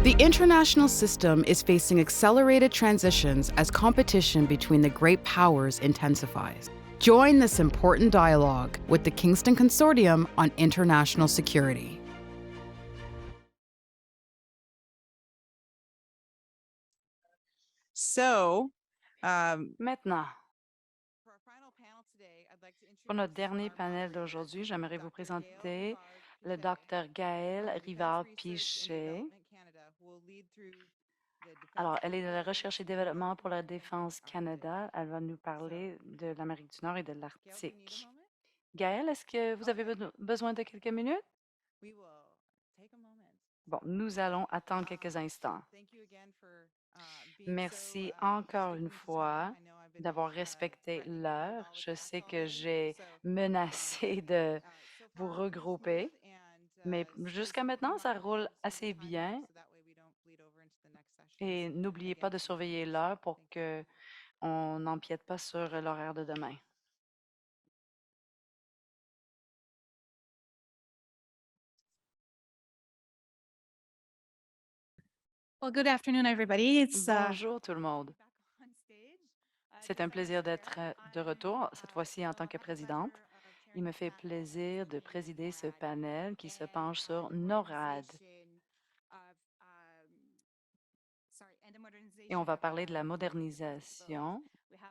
The international system is facing accelerated transitions as competition between the great powers intensifies. Join this important dialogue with the Kingston Consortium on International Security. So, Maintenant, pour notre dernier panel d'aujourd'hui, j'aimerais vous présenter le Dr. Gaëlle Rivard-Pichet. Alors, elle est de la recherche et développement pour la défense Canada. Elle va nous parler de l'Amérique du Nord et de l'Arctique. Gaëlle, est-ce que vous avez besoin de quelques minutes? Bon, nous allons attendre quelques instants. Merci encore une fois d'avoir respecté l'heure. Je sais que j'ai menacé de vous regrouper, mais jusqu'à maintenant, ça roule assez bien. Et n'oubliez pas de surveiller l'heure pour que on n'empiète pas sur l'horaire de demain. Well, good afternoon, everybody. Bonjour tout le monde. C'est un plaisir d'être de retour, cette fois-ci en tant que présidente. Il me fait plaisir de présider ce panel qui se penche sur NORAD. Et on va parler de la modernisation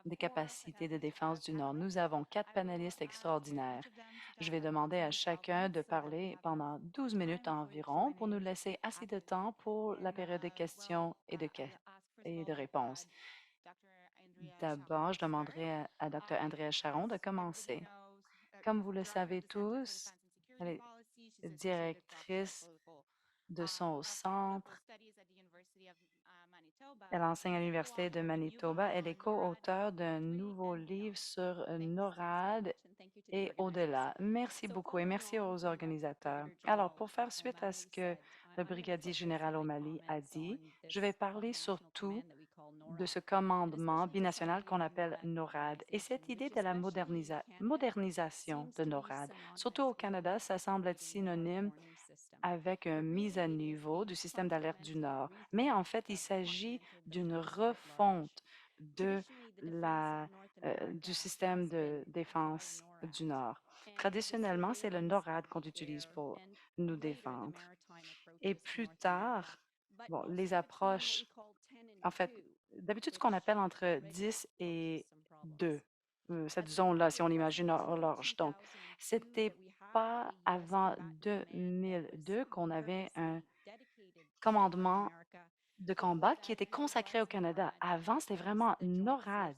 des capacités de défense du Nord. Nous avons 4 panélistes extraordinaires. Je vais demander à chacun de parler pendant 12 minutes environ pour nous laisser assez de temps pour la période de questions et de réponses. D'abord, je demanderai à Dr. Andrea Charon de commencer. Comme vous le savez tous, elle est directrice de son centre. Elle enseigne à l'Université de Manitoba. Elle est co-auteure d'un nouveau livre sur NORAD et au-delà. Merci beaucoup et merci aux organisateurs. Alors, pour faire suite à ce que le brigadier général O'Malley a dit, je vais parler surtout de ce commandement binational qu'on appelle NORAD et cette idée de la modernisation de NORAD. Surtout au Canada, ça semble être synonyme avec une mise à niveau du système d'alerte du Nord. Mais en fait, il s'agit d'une refonte du système de défense du Nord. Traditionnellement, c'est le NORAD qu'on utilise pour nous défendre. Et plus tard, bon, les approches, en fait, d'habitude, ce qu'on appelle entre 10 et 2, cette zone-là, si on imagine l'horloge. Donc, c'était pas avant 2002 qu'on avait un commandement de combat qui était consacré au Canada. Avant, c'était vraiment NORAD.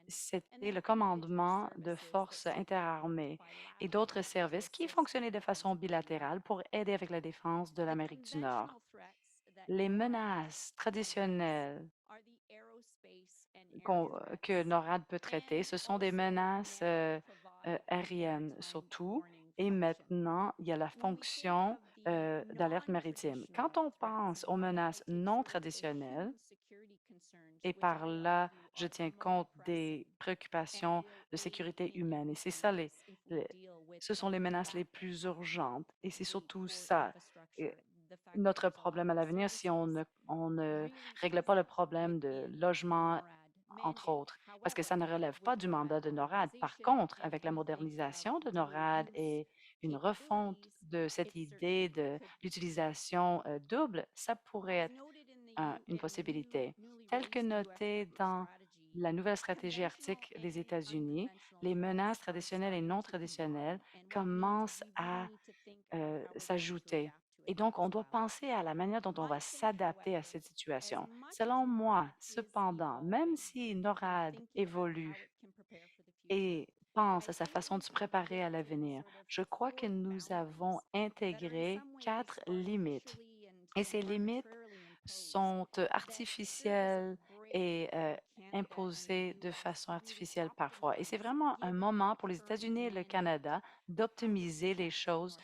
C'était le commandement de forces interarmées et d'autres services qui fonctionnaient de façon bilatérale pour aider avec la défense de l'Amérique du Nord. Les menaces traditionnelles que NORAD peut traiter, ce sont des menaces aériennes surtout. Et maintenant, il y a la fonction d'alerte maritime. Quand on pense aux menaces non traditionnelles, et par là, je tiens compte des préoccupations de sécurité humaine. Et c'est ça, ce sont les menaces les plus urgentes. Et c'est surtout ça, notre problème à l'avenir si on ne règle pas le problème de logement, entre autres, parce que ça ne relève pas du mandat de NORAD. Par contre, avec la modernisation de NORAD et une refonte de cette idée de l'utilisation double, ça pourrait être une possibilité. Tel que noté dans la nouvelle stratégie arctique des États-Unis, les menaces traditionnelles et non traditionnelles commencent à s'ajouter. Et donc, on doit penser à la manière dont on va s'adapter à cette situation. Selon moi, cependant, même si NORAD évolue et pense à sa façon de se préparer à l'avenir, je crois que nous avons intégré 4 limites. Et ces limites sont artificielles et imposées de façon artificielle parfois. Et c'est vraiment un moment pour les États-Unis et le Canada d'optimiser les choses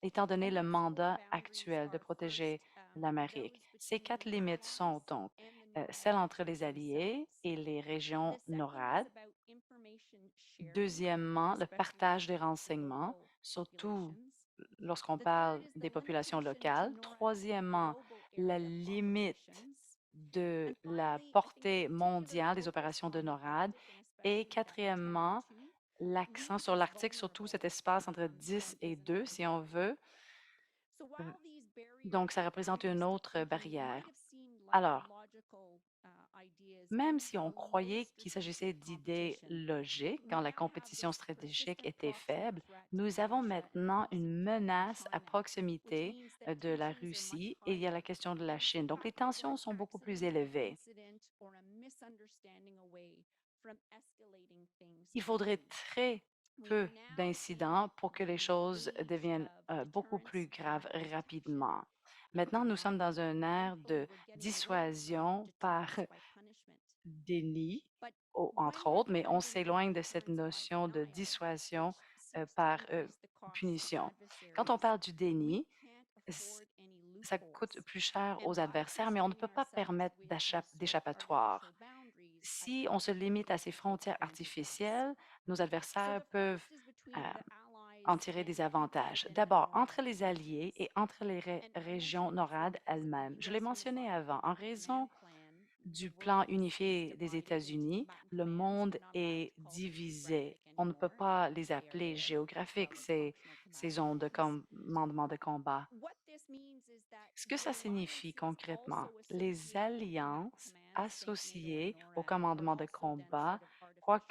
étant donné le mandat actuel de protéger l'Amérique. Ces 4 limites sont donc celles entre les alliés et les régions NORAD. Deuxièmement, le partage des renseignements, surtout lorsqu'on parle des populations locales. Troisièmement, la limite de la portée mondiale des opérations de NORAD et quatrièmement, l'accent sur l'Arctique, surtout cet espace entre 10 et 2, si on veut. Euh, Donc, ça représente une autre barrière. Alors, même si on croyait qu'il s'agissait d'idées logiques quand la compétition stratégique était faible, nous avons maintenant une menace à proximité de la Russie et il y a la question de la Chine. Donc, les tensions sont beaucoup plus élevées. Il faudrait très peu d'incidents pour que les choses deviennent beaucoup plus graves rapidement. Maintenant, nous sommes dans une ère de dissuasion par déni, entre autres, mais on s'éloigne de cette notion de dissuasion par punition. Quand on parle du déni, ça coûte plus cher aux adversaires, mais on ne peut pas permettre d'échappatoire. Si on se limite à ces frontières artificielles, nos adversaires peuvent euh, en tirer des avantages. D'abord, entre les alliés et entre les régions NORAD elles-mêmes. Je l'ai mentionné avant, en raison du plan unifié des États-Unis, le monde est divisé. On ne peut pas les appeler géographiques, ces zones de commandement de combat. Ce que ça signifie concrètement, les alliances associées au commandement de combat croient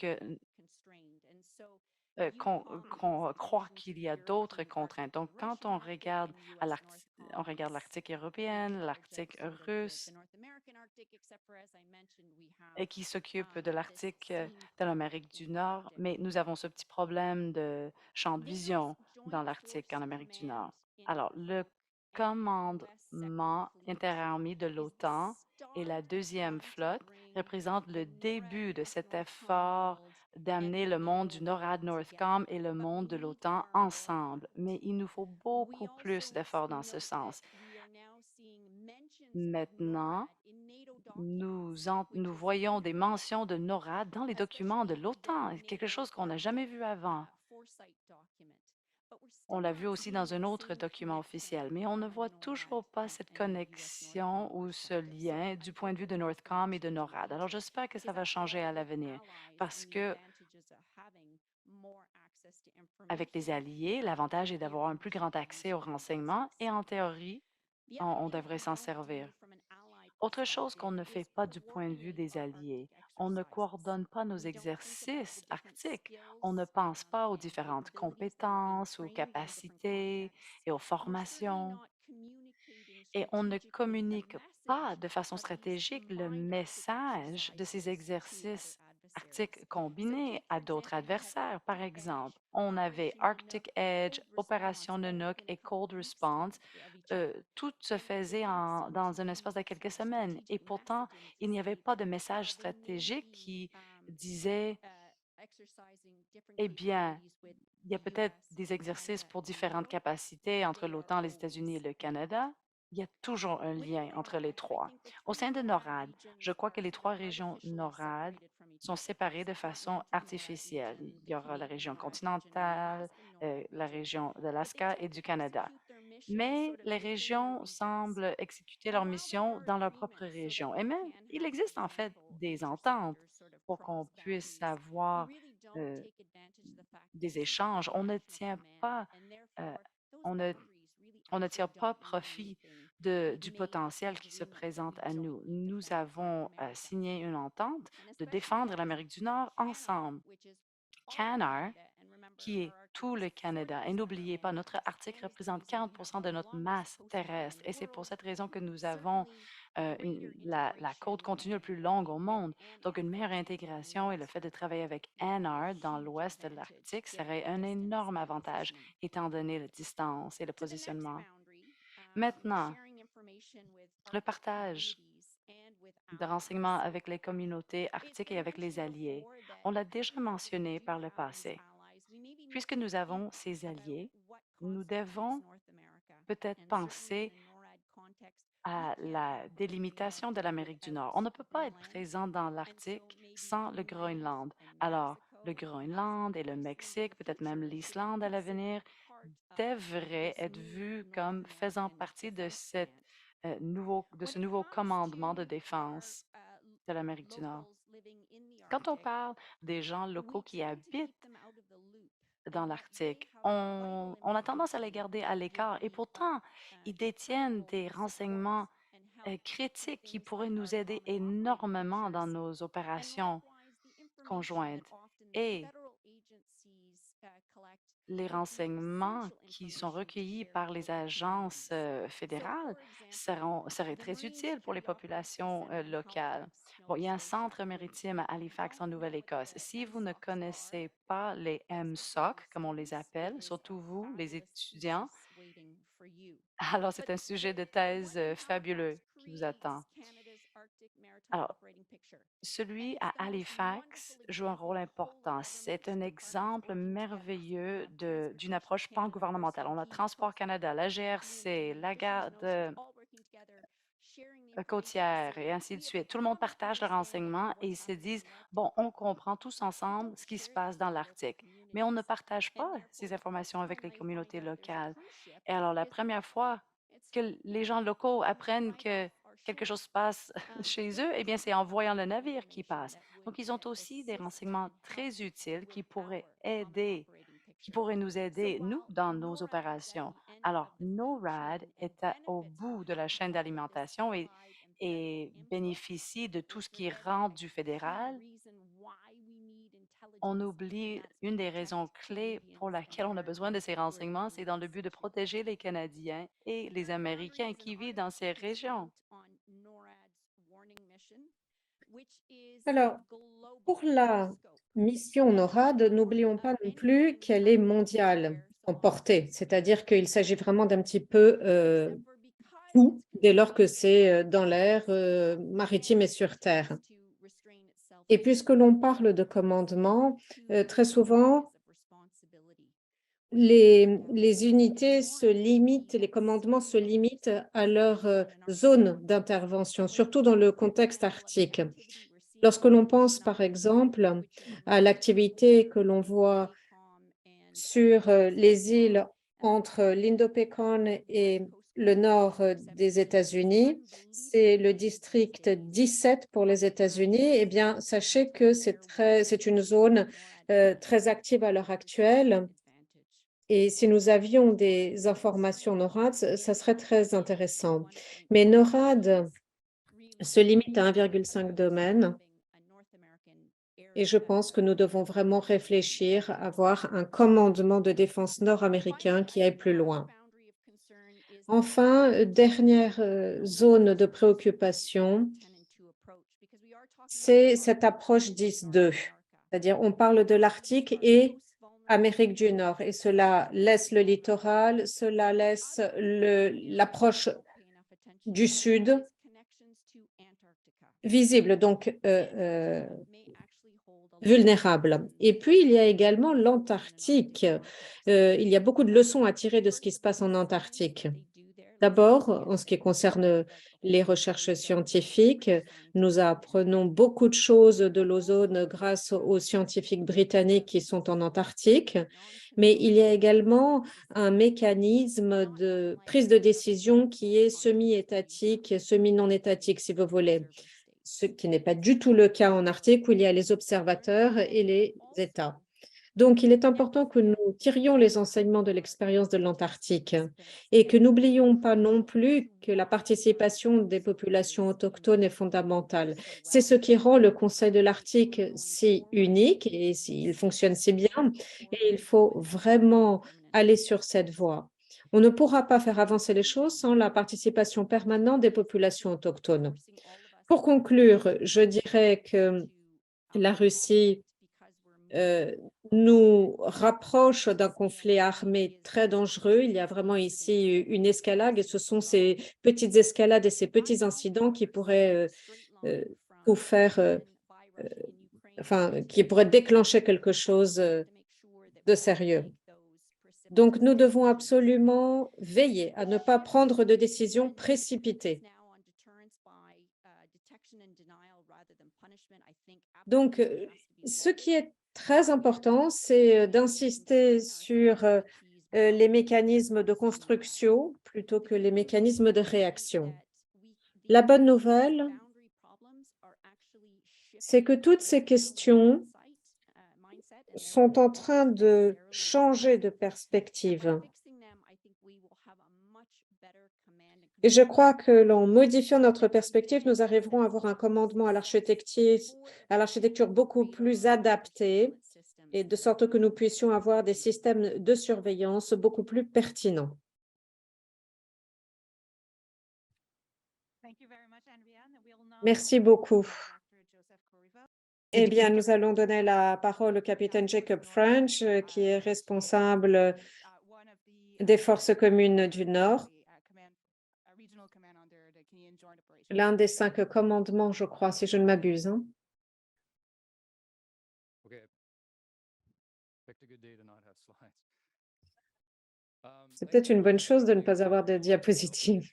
qu'on croit qu'il y a d'autres contraintes. Donc, quand on regarde on regarde l'Arctique européenne, l'Arctique russe, et qui s'occupe de l'Arctique de l'Amérique du Nord, mais nous avons ce petit problème de champ de vision dans l'Arctique en Amérique du Nord. Alors, le commandement interarmé de l'OTAN et la deuxième flotte représentent le début de cet effort d'amener le monde du NORAD-NORTHCOM et le monde de l'OTAN ensemble. Mais il nous faut beaucoup plus d'efforts dans ce sens. Maintenant, nous voyons des mentions de NORAD dans les documents de l'OTAN, quelque chose qu'on n'a jamais vu avant. On l'a vu aussi dans un autre document officiel, mais on ne voit toujours pas cette connexion ou ce lien du point de vue de NORTHCOM et de NORAD. Alors, j'espère que ça va changer à l'avenir parce que avec les alliés, l'avantage est d'avoir un plus grand accès aux renseignements et en théorie, on devrait s'en servir. Autre chose qu'on ne fait pas du point de vue des alliés, on ne coordonne pas nos exercices arctiques. On ne pense pas aux différentes compétences, aux capacités et aux formations. Et on ne communique pas de façon stratégique le message de ces exercices arctiques combinés à d'autres adversaires. Par exemple, on avait Arctic Edge, Opération Nanook et Cold Response. Tout se faisait dans un espace de quelques semaines. Et pourtant, il n'y avait pas de message stratégique qui disait, eh bien, il y a peut-être des exercices pour différentes capacités entre l'OTAN, les États-Unis et le Canada. Il y a toujours un lien entre les trois. Au sein de NORAD, je crois que les trois régions NORAD sont séparées de façon artificielle. Il y aura la région continentale, la région d'Alaska et du Canada. Mais les régions semblent exécuter leur mission dans leur propre région. Et même, il existe en fait des ententes pour qu'on puisse avoir euh, des échanges. Euh, on ne, on ne tire pas profit du potentiel qui se présente à nous. Nous avons signé une entente de défendre l'Amérique du Nord ensemble. CANAR, qui est tout le Canada. Et n'oubliez pas, notre Arctique représente 40 de notre masse terrestre. Et c'est pour cette raison que nous avons la côte continue la plus longue au monde. Donc, une meilleure intégration et le fait de travailler avec ANR dans l'ouest de l'Arctique serait un énorme avantage, étant donné la distance et le positionnement. Maintenant, le partage de renseignements avec les communautés arctiques et avec les alliés. On l'a déjà mentionné par le passé. Puisque nous avons ces alliés, nous devons peut-être penser à la délimitation de l'Amérique du Nord. On ne peut pas être présent dans l'Arctique sans le Groenland. Alors, le Groenland et le Mexique, peut-être même l'Islande à l'avenir, devraient être vus comme faisant partie de cette de ce nouveau commandement de défense de l'Amérique du Nord. Quand on parle des gens locaux qui habitent dans l'Arctique, on a tendance à les garder à l'écart et pourtant, ils détiennent des renseignements critiques qui pourraient nous aider énormément dans nos opérations conjointes. Et les renseignements qui sont recueillis par les agences fédérales seraient très utiles pour les populations locales. Bon, il y a un centre maritime à Halifax, en Nouvelle-Écosse. Si vous ne connaissez pas les MSOC, comme on les appelle, surtout vous, les étudiants, alors c'est un sujet de thèse fabuleux qui vous attend. Alors, celui à Halifax joue un rôle important. C'est un exemple merveilleux d'une approche pan-gouvernementale. On a Transport Canada, la GRC, la garde côtière et ainsi de suite. Tout le monde partage le renseignement et ils se disent, bon, on comprend tous ensemble ce qui se passe dans l'Arctique, mais on ne partage pas ces informations avec les communautés locales. Et alors, la première fois que les gens locaux apprennent que quelque chose se passe chez eux, eh bien, c'est en voyant le navire qui passe. Donc, ils ont aussi des renseignements très utiles qui pourraient nous aider, nous, dans nos opérations. Alors, NORAD est au bout de la chaîne d'alimentation et bénéficie de tout ce qui rentre du fédéral. On oublie une des raisons clés pour laquelle on a besoin de ces renseignements, c'est dans le but de protéger les Canadiens et les Américains qui vivent dans ces régions. Alors, pour la mission NORAD, n'oublions pas non plus qu'elle est mondiale en portée, c'est-à-dire qu'il s'agit vraiment d'un petit peu tout dès lors que c'est dans l'air, maritime et sur terre. Et puisque l'on parle de commandement, très souvent, les unités se limitent, les commandements se limitent à leur zone d'intervention, surtout dans le contexte arctique. Lorsque l'on pense, par exemple, à l'activité que l'on voit sur les îles entre l'Indo-Pécan et le nord des États-Unis, c'est le district 17 pour les États-Unis, eh bien, sachez que c'est une zone très active à l'heure actuelle. Et si nous avions des informations NORAD, ça serait très intéressant. Mais NORAD se limite à 1,5 domaine. Et je pense que nous devons vraiment réfléchir à avoir un commandement de défense nord-américain qui aille plus loin. Enfin, dernière zone de préoccupation, c'est cette approche 10-2, c'est-à-dire on parle de l'Arctique et Amérique du Nord, et cela laisse le littoral, cela laisse l'approche du Sud visible, donc vulnérable. Et puis, il y a également l'Antarctique. Il y a beaucoup de leçons à tirer de ce qui se passe en Antarctique. D'abord, en ce qui concerne les recherches scientifiques, nous apprenons beaucoup de choses de l'ozone grâce aux scientifiques britanniques qui sont en Antarctique, mais il y a également un mécanisme de prise de décision qui est semi-étatique, semi-non étatique, si vous voulez, ce qui n'est pas du tout le cas en Arctique où il y a les observateurs et les États. Donc, il est important que nous tirions les enseignements de l'expérience de l'Antarctique et que n'oublions pas non plus que la participation des populations autochtones est fondamentale. C'est ce qui rend le Conseil de l'Arctique si unique et il fonctionne si bien, et il faut vraiment aller sur cette voie. On ne pourra pas faire avancer les choses sans la participation permanente des populations autochtones. Pour conclure, je dirais que la Russie nous rapproche d'un conflit armé très dangereux. Il y a vraiment ici une escalade et ce sont ces petites escalades et ces petits incidents qui pourraient tout faire, qui pourraient déclencher quelque chose de sérieux. Donc, nous devons absolument veiller à ne pas prendre de décisions précipitées. Donc, ce qui est très important, c'est d'insister sur les mécanismes de construction plutôt que les mécanismes de réaction. La bonne nouvelle, c'est que toutes ces questions sont en train de changer de perspective. Et je crois que en modifiant notre perspective, nous arriverons à avoir un commandement à l'architecture beaucoup plus adapté, et de sorte que nous puissions avoir des systèmes de surveillance beaucoup plus pertinents. Merci beaucoup. Eh bien, nous allons donner la parole au capitaine Jacob French, qui est responsable des forces communes du Nord. L'un des 5 commandements, je crois, si je ne m'abuse. Hein. C'est peut-être une bonne chose de ne pas avoir de diapositives.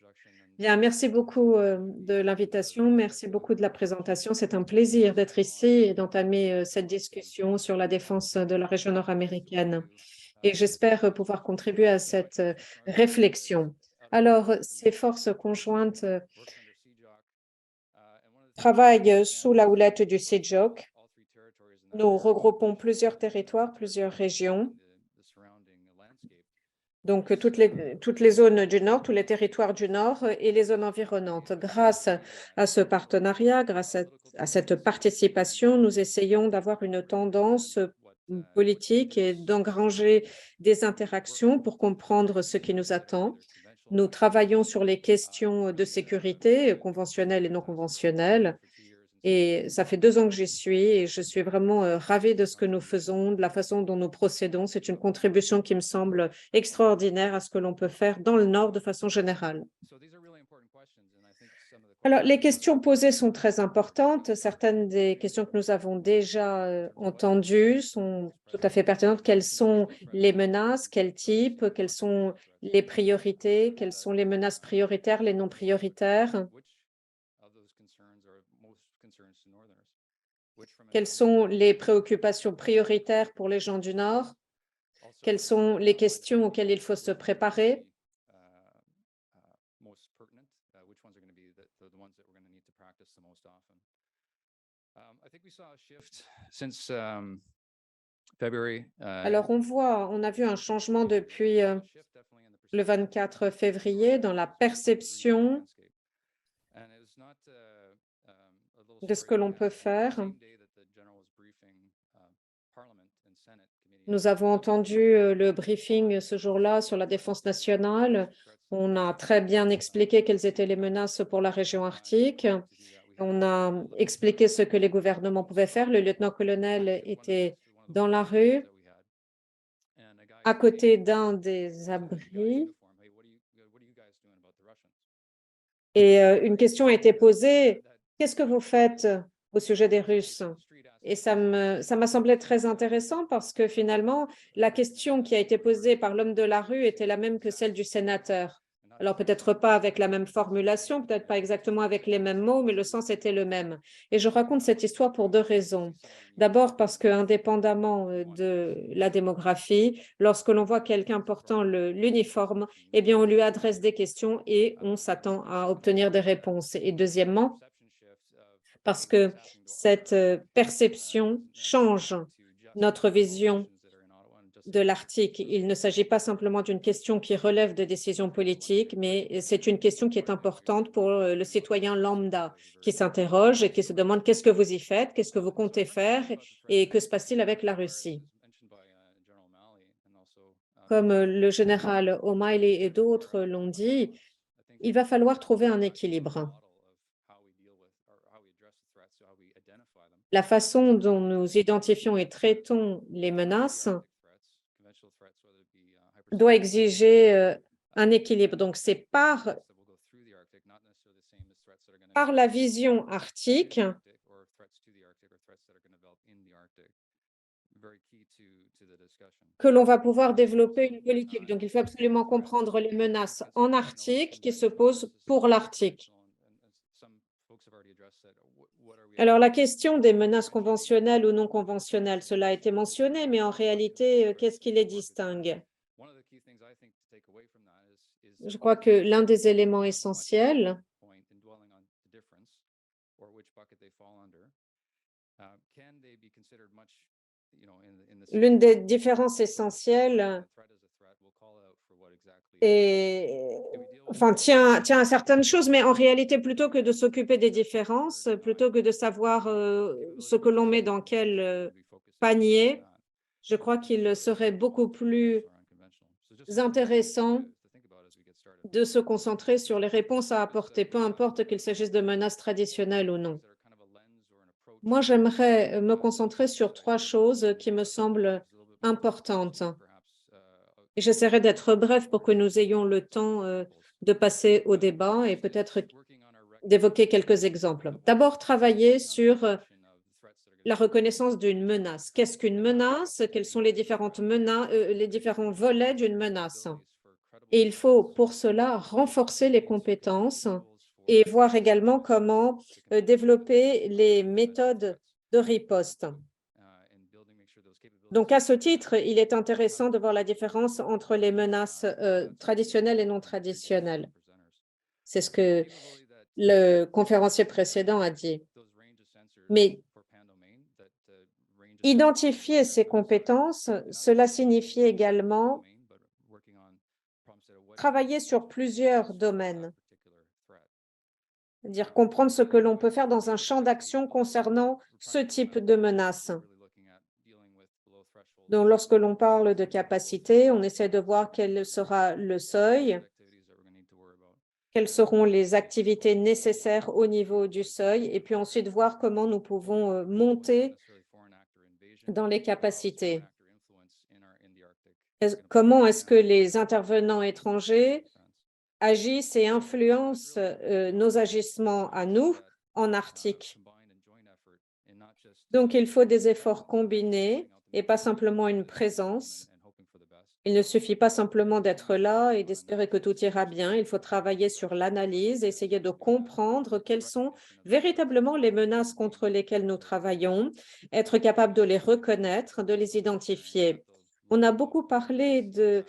Bien, merci beaucoup de l'invitation, merci beaucoup de la présentation. C'est un plaisir d'être ici et d'entamer cette discussion sur la défense de la région nord-américaine. Et j'espère pouvoir contribuer à cette réflexion. Alors, ces forces conjointes travaillent sous la houlette du CEJOC. Nous regroupons plusieurs territoires, plusieurs régions. Donc, toutes les zones du Nord, tous les territoires du Nord et les zones environnantes. Grâce à ce partenariat, grâce à cette participation, nous essayons d'avoir une tendance politique et d'engranger des interactions pour comprendre ce qui nous attend. Nous travaillons sur les questions de sécurité conventionnelles et non conventionnelles. Et ça fait 2 ans que j'y suis et je suis vraiment ravie de ce que nous faisons, de la façon dont nous procédons. C'est une contribution qui me semble extraordinaire à ce que l'on peut faire dans le Nord de façon générale. Alors, les questions posées sont très importantes. Certaines des questions que nous avons déjà entendues sont tout à fait pertinentes. Quelles sont les menaces? Quel type? Quelles sont les priorités? Quelles sont les menaces prioritaires, les non prioritaires? Quelles sont les préoccupations prioritaires pour les gens du Nord? Quelles sont les questions auxquelles il faut se préparer? Alors, on a vu un changement depuis le 24 février dans la perception de ce que l'on peut faire. Nous avons entendu le briefing ce jour-là sur la défense nationale. On a très bien expliqué quelles étaient les menaces pour la région arctique. On a expliqué ce que les gouvernements pouvaient faire. Le lieutenant-colonel était dans la rue, à côté d'un des abris. Et une question a été posée, qu'est-ce que vous faites au sujet des Russes? Et ça m'a semblé très intéressant parce que finalement, la question qui a été posée par l'homme de la rue était la même que celle du sénateur. Alors peut-être pas avec la même formulation, peut-être pas exactement avec les mêmes mots, mais le sens était le même. Et je raconte cette histoire pour 2 raisons. D'abord parce que, indépendamment de la démographie, lorsque l'on voit quelqu'un portant l'uniforme, eh bien on lui adresse des questions et on s'attend à obtenir des réponses. Et deuxièmement, parce que cette perception change notre vision de l'Arctique. Il ne s'agit pas simplement d'une question qui relève de décisions politiques, mais c'est une question qui est importante pour le citoyen lambda qui s'interroge et qui se demande qu'est-ce que vous y faites, qu'est-ce que vous comptez faire et que se passe-t-il avec la Russie. Comme le général O'Malley et d'autres l'ont dit, il va falloir trouver un équilibre. La façon dont nous identifions et traitons les menaces doit exiger un équilibre. Donc, c'est par la vision arctique que l'on va pouvoir développer une politique. Donc, il faut absolument comprendre les menaces en Arctique qui se posent pour l'Arctique. Alors, la question des menaces conventionnelles ou non conventionnelles, cela a été mentionné, mais en réalité, qu'est-ce qui les distingue? Je crois que l'un des éléments essentiels L'une des différences essentielles tient à certaines choses, mais en réalité, plutôt que de s'occuper des différences, plutôt que de savoir ce que l'on met dans quel panier, je crois qu'il serait beaucoup plus intéressant de se concentrer sur les réponses à apporter, peu importe qu'il s'agisse de menaces traditionnelles ou non. Moi, j'aimerais me concentrer sur 3 choses qui me semblent importantes. Et j'essaierai d'être bref pour que nous ayons le temps de passer au débat et peut-être d'évoquer quelques exemples. D'abord, travailler sur la reconnaissance d'une menace. Qu'est-ce qu'une menace? Quels sont les différents volets d'une menace? Et il faut pour cela renforcer les compétences et voir également comment développer les méthodes de riposte. Donc, à ce titre, il est intéressant de voir la différence entre les menaces traditionnelles et non traditionnelles. C'est ce que le conférencier précédent a dit. Mais identifier ces compétences, cela signifie également travailler sur plusieurs domaines. C'est-à-dire comprendre ce que l'on peut faire dans un champ d'action concernant ce type de menace. Donc, lorsque l'on parle de capacité, on essaie de voir quel sera le seuil, quelles seront les activités nécessaires au niveau du seuil, et puis ensuite voir comment nous pouvons monter dans les capacités. Comment est-ce que les intervenants étrangers agissent et influencent nos agissements à nous en Arctique? Donc, il faut des efforts combinés et pas simplement une présence. Il ne suffit pas simplement d'être là et d'espérer que tout ira bien. Il faut travailler sur l'analyse, essayer de comprendre quelles sont véritablement les menaces contre lesquelles nous travaillons, être capable de les reconnaître, de les identifier. On a beaucoup parlé de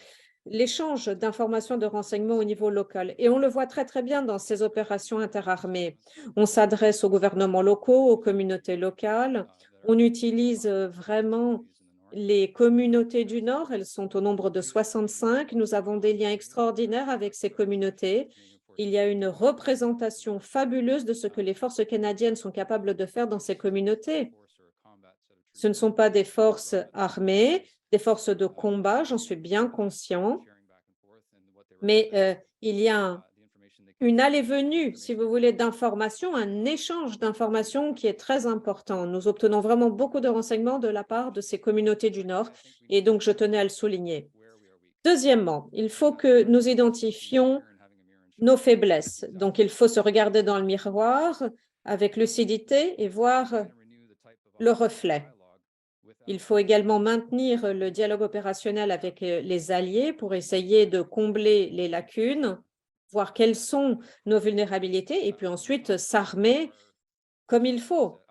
l'échange d'informations de renseignements au niveau local et on le voit très, très bien dans ces opérations interarmées. On s'adresse aux gouvernements locaux, aux communautés locales. On utilise vraiment les communautés du Nord, elles sont au nombre de 65. Nous avons des liens extraordinaires avec ces communautés. Il y a une représentation fabuleuse de ce que les forces canadiennes sont capables de faire dans ces communautés. Ce ne sont pas des forces armées, des forces de combat, j'en suis bien conscient, mais il y a une allée-venue, si vous voulez, d'informations, un échange d'informations qui est très important. Nous obtenons vraiment beaucoup de renseignements de la part de ces communautés du Nord et donc je tenais à le souligner. Deuxièmement, il faut que nous identifions nos faiblesses. Donc, il faut se regarder dans le miroir avec lucidité et voir le reflet. Il faut également maintenir le dialogue opérationnel avec les alliés pour essayer de combler les lacunes, voir quelles sont nos vulnérabilités et puis ensuite s'armer comme il faut.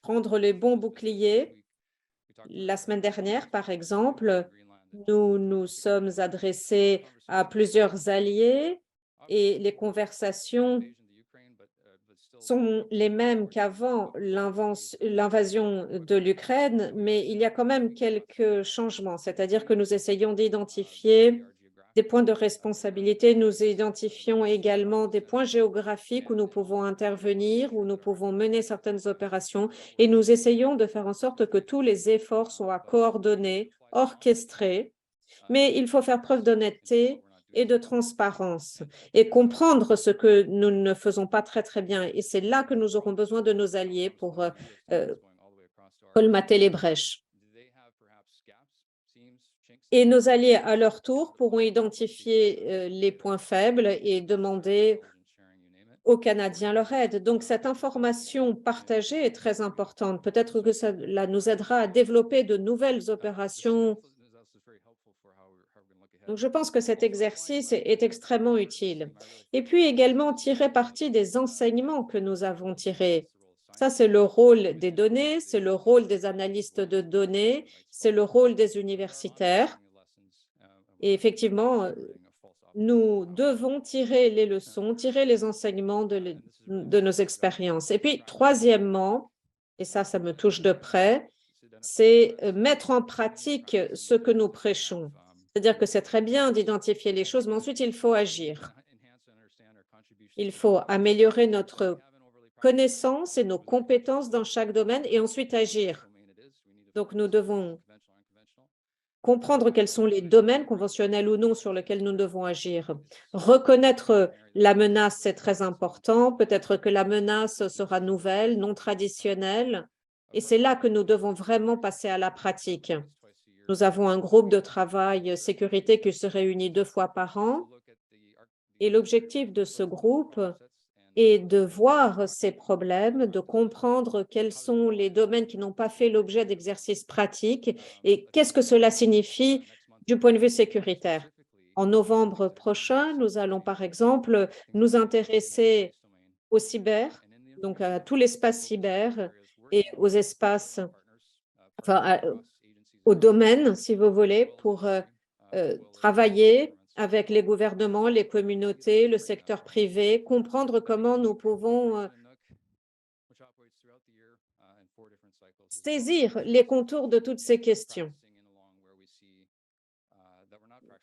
Prendre les bons boucliers. La semaine dernière, par exemple, nous nous sommes adressés à plusieurs alliés et les conversations sont les mêmes qu'avant l'invasion de l'Ukraine, mais il y a quand même quelques changements, c'est-à-dire que nous essayons d'identifier des points de responsabilité, nous identifions également des points géographiques où nous pouvons intervenir, où nous pouvons mener certaines opérations et nous essayons de faire en sorte que tous les efforts soient coordonnés, orchestrés, mais il faut faire preuve d'honnêteté et de transparence et comprendre ce que nous ne faisons pas très, très bien. Et c'est là que nous aurons besoin de nos alliés pour colmater les brèches. Et nos alliés, à leur tour, pourront identifier les points faibles et demander aux Canadiens leur aide. Donc, cette information partagée est très importante. Peut-être que cela nous aidera à développer de nouvelles opérations. Donc, je pense que cet exercice est extrêmement utile. Et puis également tirer parti des enseignements que nous avons tirés. Ça, c'est le rôle des données, c'est le rôle des analystes de données, c'est le rôle des universitaires. Et effectivement, nous devons tirer les leçons, tirer les enseignements de nos expériences. Et puis, troisièmement, et ça me touche de près, c'est mettre en pratique ce que nous prêchons. C'est-à-dire que c'est très bien d'identifier les choses, mais ensuite il faut agir. Il faut améliorer notre connaissance et nos compétences dans chaque domaine et ensuite agir. Donc nous devons comprendre quels sont les domaines, conventionnels ou non, sur lesquels nous devons agir. Reconnaître la menace, c'est très important. Peut-être que la menace sera nouvelle, non traditionnelle, et c'est là que nous devons vraiment passer à la pratique. Nous avons un groupe de travail sécurité qui se réunit 2 fois par an, et l'objectif de ce groupe est de voir ces problèmes, de comprendre quels sont les domaines qui n'ont pas fait l'objet d'exercices pratiques et qu'est-ce que cela signifie du point de vue sécuritaire. En novembre prochain, nous allons par exemple nous intéresser au cyber, donc à tout l'espace cyber et aux espaces, au domaine, si vous voulez, pour travailler avec les gouvernements, les communautés, le secteur privé, comprendre comment nous pouvons saisir les contours de toutes ces questions.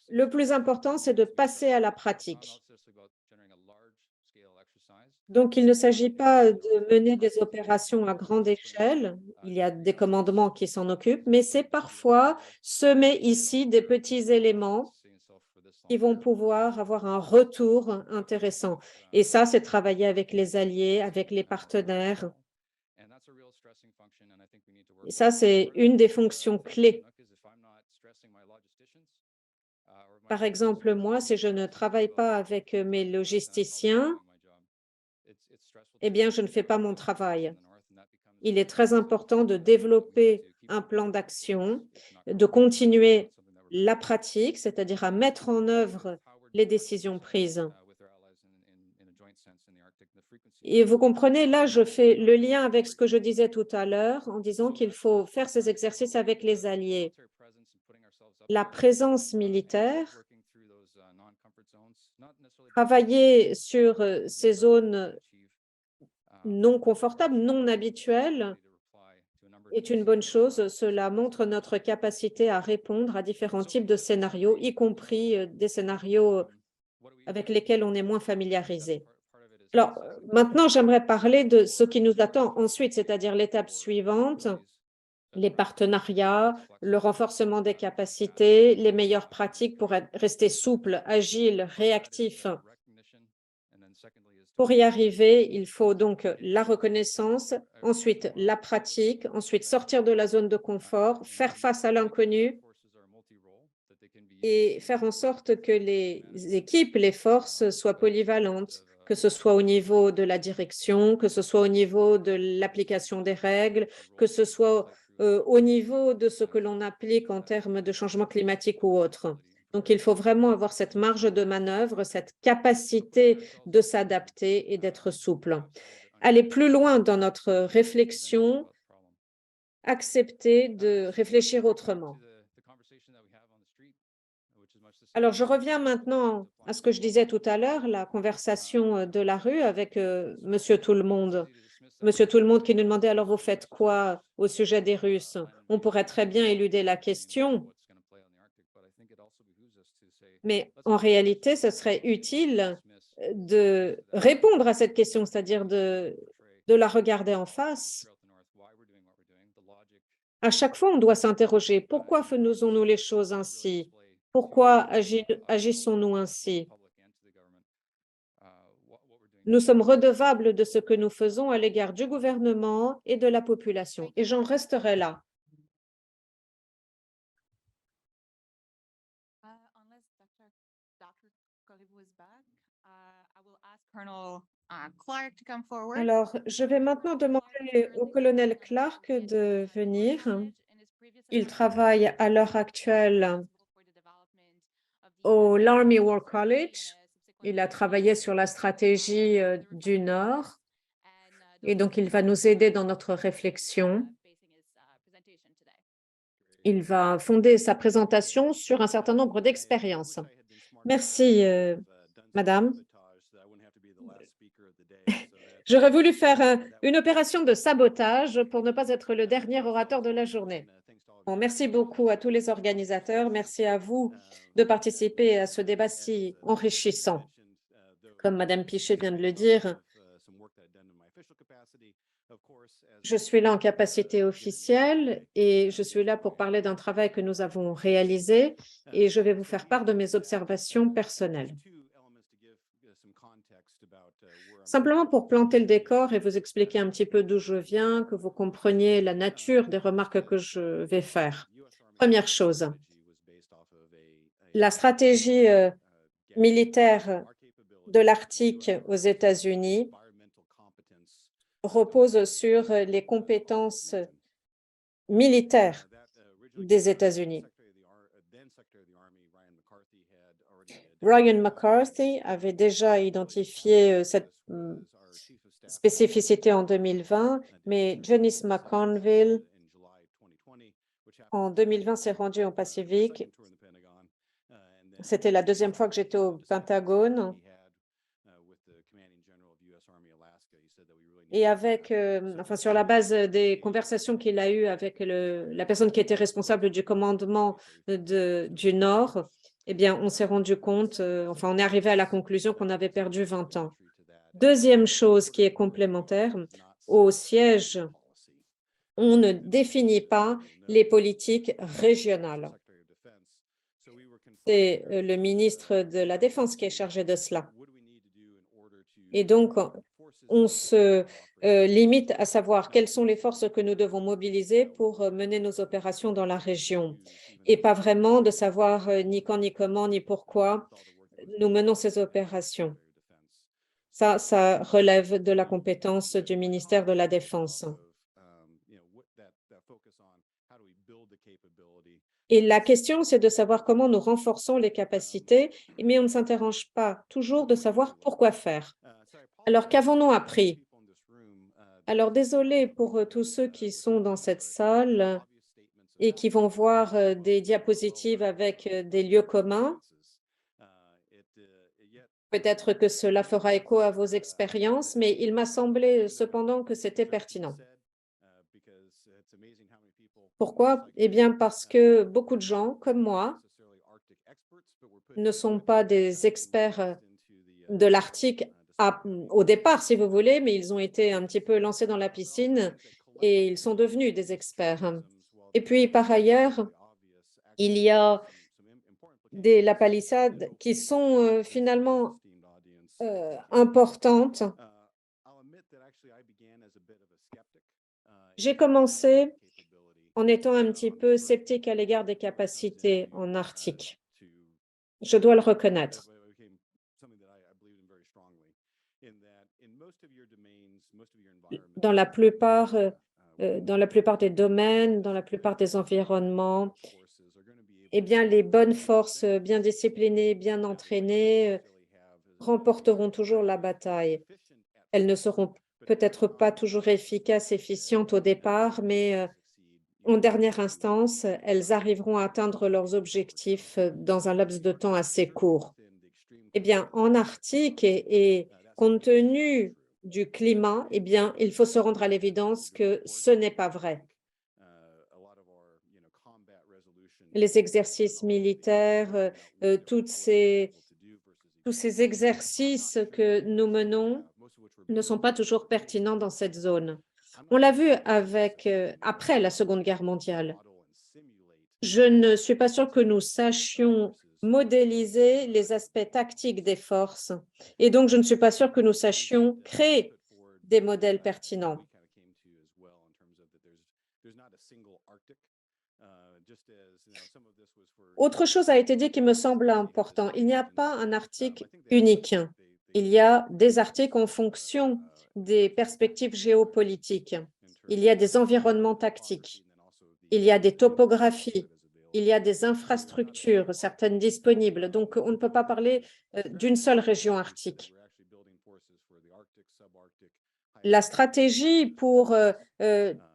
Le plus important, c'est de passer à la pratique. Donc, il ne s'agit pas de mener des opérations à grande échelle. Il y a des commandements qui s'en occupent, mais c'est parfois semer ici des petits éléments qui vont pouvoir avoir un retour intéressant. Et ça, c'est travailler avec les alliés, avec les partenaires. Et ça, c'est une des fonctions clés. Par exemple, moi, si je ne travaille pas avec mes logisticiens, eh bien, je ne fais pas mon travail. Il est très important de développer un plan d'action, de continuer la pratique, c'est-à-dire à mettre en œuvre les décisions prises. Et vous comprenez, là, je fais le lien avec ce que je disais tout à l'heure en disant qu'il faut faire ces exercices avec les alliés. La présence militaire, travailler sur ces zones non confortables, non habituelles, est une bonne chose. Cela montre notre capacité à répondre à différents types de scénarios, y compris des scénarios avec lesquels on est moins familiarisé. Alors, maintenant, j'aimerais parler de ce qui nous attend ensuite, c'est-à-dire l'étape suivante, les partenariats, le renforcement des capacités, les meilleures pratiques pour rester souple, agile, réactif. Pour y arriver, il faut donc la reconnaissance, ensuite la pratique, ensuite sortir de la zone de confort, faire face à l'inconnu et faire en sorte que les équipes, les forces soient polyvalentes, que ce soit au niveau de la direction, que ce soit au niveau de l'application des règles, que ce soit au niveau de ce que l'on applique en termes de changement climatique ou autre. Donc, il faut vraiment avoir cette marge de manœuvre, cette capacité de s'adapter et d'être souple. Aller plus loin dans notre réflexion, accepter de réfléchir autrement. Alors, je reviens maintenant à ce que je disais tout à l'heure, la conversation de la rue avec Monsieur Tout-le-Monde. Monsieur Tout-le-Monde qui nous demandait, alors vous faites quoi au sujet des Russes? On pourrait très bien éluder la question, mais en réalité, ce serait utile de répondre à cette question, c'est-à-dire de la regarder en face. À chaque fois, on doit s'interroger, pourquoi faisons-nous les choses ainsi? Pourquoi agissons-nous ainsi? Nous sommes redevables de ce que nous faisons à l'égard du gouvernement et de la population. Et j'en resterai là. Alors, je vais maintenant demander au colonel Clark de venir. Il travaille à l'heure actuelle au l'Army War College. Il a travaillé sur la stratégie du Nord et donc il va nous aider dans notre réflexion. Il va fonder sa présentation sur un certain nombre d'expériences. Merci, madame. J'aurais voulu faire une opération de sabotage pour ne pas être le dernier orateur de la journée. Bon, merci beaucoup à tous les organisateurs. Merci à vous de participer à ce débat si enrichissant. Comme Madame Pichet vient de le dire, je suis là en capacité officielle et je suis là pour parler d'un travail que nous avons réalisé et je vais vous faire part de mes observations personnelles. Simplement pour planter le décor et vous expliquer un petit peu d'où je viens, que vous compreniez la nature des remarques que je vais faire. Première chose, la stratégie militaire de l'Arctique aux États-Unis repose sur les compétences militaires des États-Unis. Ryan McCarthy avait déjà identifié cette spécificité en 2020, mais Janice McConville, en 2020, s'est rendue au Pacifique. C'était la deuxième fois que j'étais au Pentagone. Et avec, sur la base des conversations qu'il a eues avec la personne qui était responsable du commandement du Nord, eh bien, on s'est rendu compte, on est arrivé à la conclusion qu'on avait perdu 20 ans. Deuxième chose qui est complémentaire, au siège, on ne définit pas les politiques régionales. C'est le ministre de la Défense qui est chargé de cela. Et donc, on se limite à savoir quelles sont les forces que nous devons mobiliser pour mener nos opérations dans la région et pas vraiment de savoir ni quand, ni comment, ni pourquoi nous menons ces opérations. Ça relève de la compétence du ministère de la Défense. Et la question, c'est de savoir comment nous renforçons les capacités, mais on ne s'interroge pas toujours de savoir pourquoi faire. Alors, qu'avons-nous appris? Alors, désolé pour tous ceux qui sont dans cette salle et qui vont voir des diapositives avec des lieux communs. Peut-être que cela fera écho à vos expériences, mais il m'a semblé cependant que c'était pertinent. Pourquoi? Eh bien, parce que beaucoup de gens, comme moi, ne sont pas des experts de l'Arctique au départ, si vous voulez, mais ils ont été un petit peu lancés dans la piscine et ils sont devenus des experts. Et puis, par ailleurs, il y a la palissade qui sont finalement importantes. J'ai commencé en étant un petit peu sceptique à l'égard des capacités en Arctique. Je dois le reconnaître. Dans la plupart des domaines, dans la plupart des environnements, eh bien, les bonnes forces bien disciplinées, bien entraînées remporteront toujours la bataille. Elles ne seront peut-être pas toujours efficaces, efficientes au départ, mais en dernière instance, elles arriveront à atteindre leurs objectifs dans un laps de temps assez court. Eh bien, en Arctique et compte tenu du climat, eh bien, il faut se rendre à l'évidence que ce n'est pas vrai. Les exercices militaires, tous ces exercices que nous menons ne sont pas toujours pertinents dans cette zone. On l'a vu après la Seconde Guerre mondiale. Je ne suis pas sûre que nous sachions modéliser les aspects tactiques des forces et donc je ne suis pas sûre que nous sachions créer des modèles pertinents. Autre chose a été dit qui me semble important. Il n'y a pas un Arctique unique. Il y a des Arctiques en fonction des perspectives géopolitiques. Il y a des environnements tactiques. Il y a des topographies. Il y a des infrastructures, certaines disponibles. Donc, on ne peut pas parler d'une seule région arctique. La stratégie pour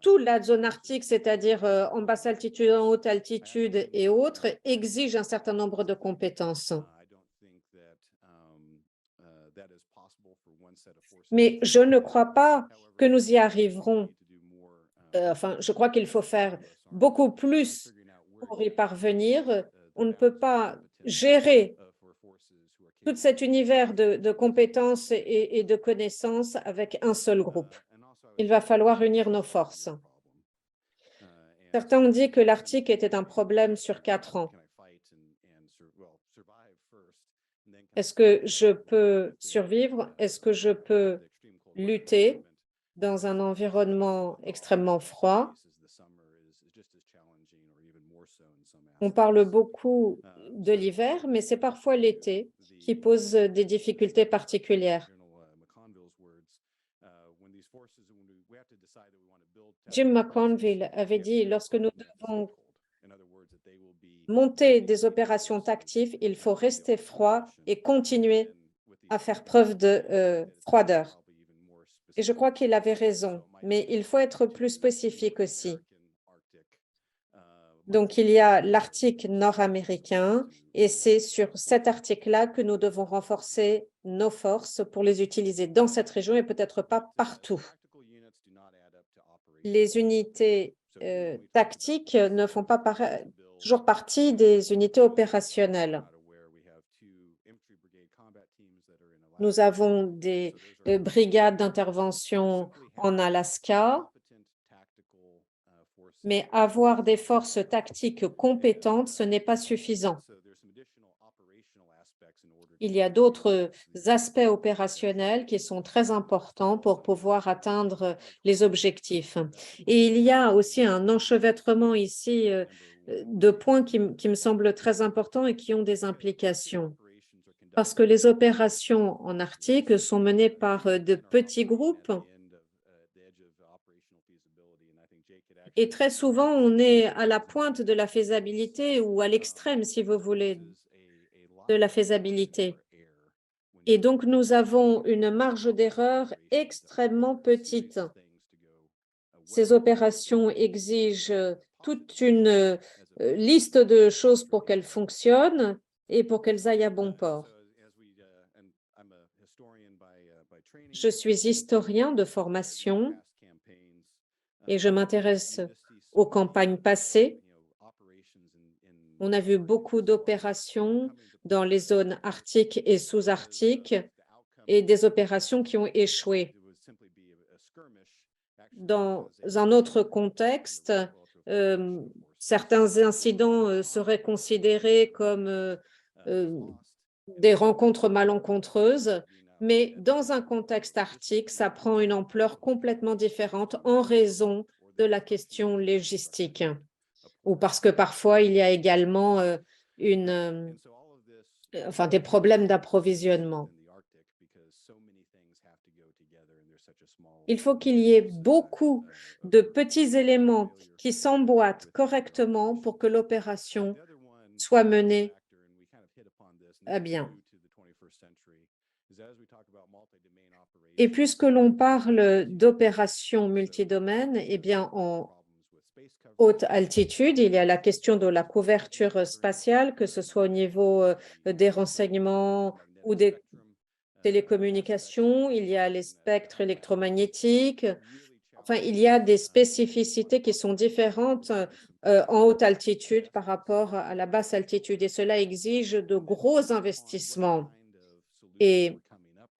toute la zone arctique, c'est-à-dire en basse altitude, en haute altitude et autres, exige un certain nombre de compétences. Mais je ne crois pas que nous y arriverons. Enfin, je crois qu'il faut faire beaucoup plus pour y parvenir. On ne peut pas gérer tout cet univers de compétences et de connaissances avec un seul groupe. Il va falloir unir nos forces. Certains ont dit que l'Arctique était un problème sur 4 ans. Est-ce que je peux survivre? Est-ce que je peux lutter dans un environnement extrêmement froid? On parle beaucoup de l'hiver, mais c'est parfois l'été qui pose des difficultés particulières. Jim McConville avait dit, lorsque nous devons monter des opérations tactiques, il faut rester froid et continuer à faire preuve de froideur. Et je crois qu'il avait raison, mais il faut être plus spécifique aussi. Donc, il y a l'Arctique nord-américain et c'est sur cet Arctique-là que nous devons renforcer nos forces pour les utiliser dans cette région et peut-être pas partout. Les unités tactiques ne font pas toujours partie des unités opérationnelles. Nous avons des brigades d'intervention en Alaska, mais avoir des forces tactiques compétentes, ce n'est pas suffisant. Il y a d'autres aspects opérationnels qui sont très importants pour pouvoir atteindre les objectifs. Et il y a aussi un enchevêtrement ici de points qui me semblent très importants et qui ont des implications. Parce que les opérations en Arctique sont menées par de petits groupes. Et très souvent, on est à la pointe de la faisabilité ou à l'extrême, si vous voulez, de la faisabilité. Et donc, nous avons une marge d'erreur extrêmement petite. Ces opérations exigent toute une liste de choses pour qu'elles fonctionnent et pour qu'elles aillent à bon port. Je suis historien de formation et je m'intéresse aux campagnes passées. On a vu beaucoup d'opérations dans les zones arctiques et sous-arctiques et des opérations qui ont échoué. Dans un autre contexte, certains incidents seraient considérés comme des rencontres malencontreuses, mais dans un contexte arctique, ça prend une ampleur complètement différente en raison de la question logistique, ou parce que parfois il y a également des problèmes d'approvisionnement. Il faut qu'il y ait beaucoup de petits éléments qui s'emboîtent correctement pour que l'opération soit menée à bien. Et puisque l'on parle d'opérations multidomaines, eh bien, en haute altitude, il y a la question de la couverture spatiale, que ce soit au niveau des renseignements ou des télécommunications, il y a les spectres électromagnétiques. Enfin, il y a des spécificités qui sont différentes en haute altitude par rapport à la basse altitude et cela exige de gros investissements. Et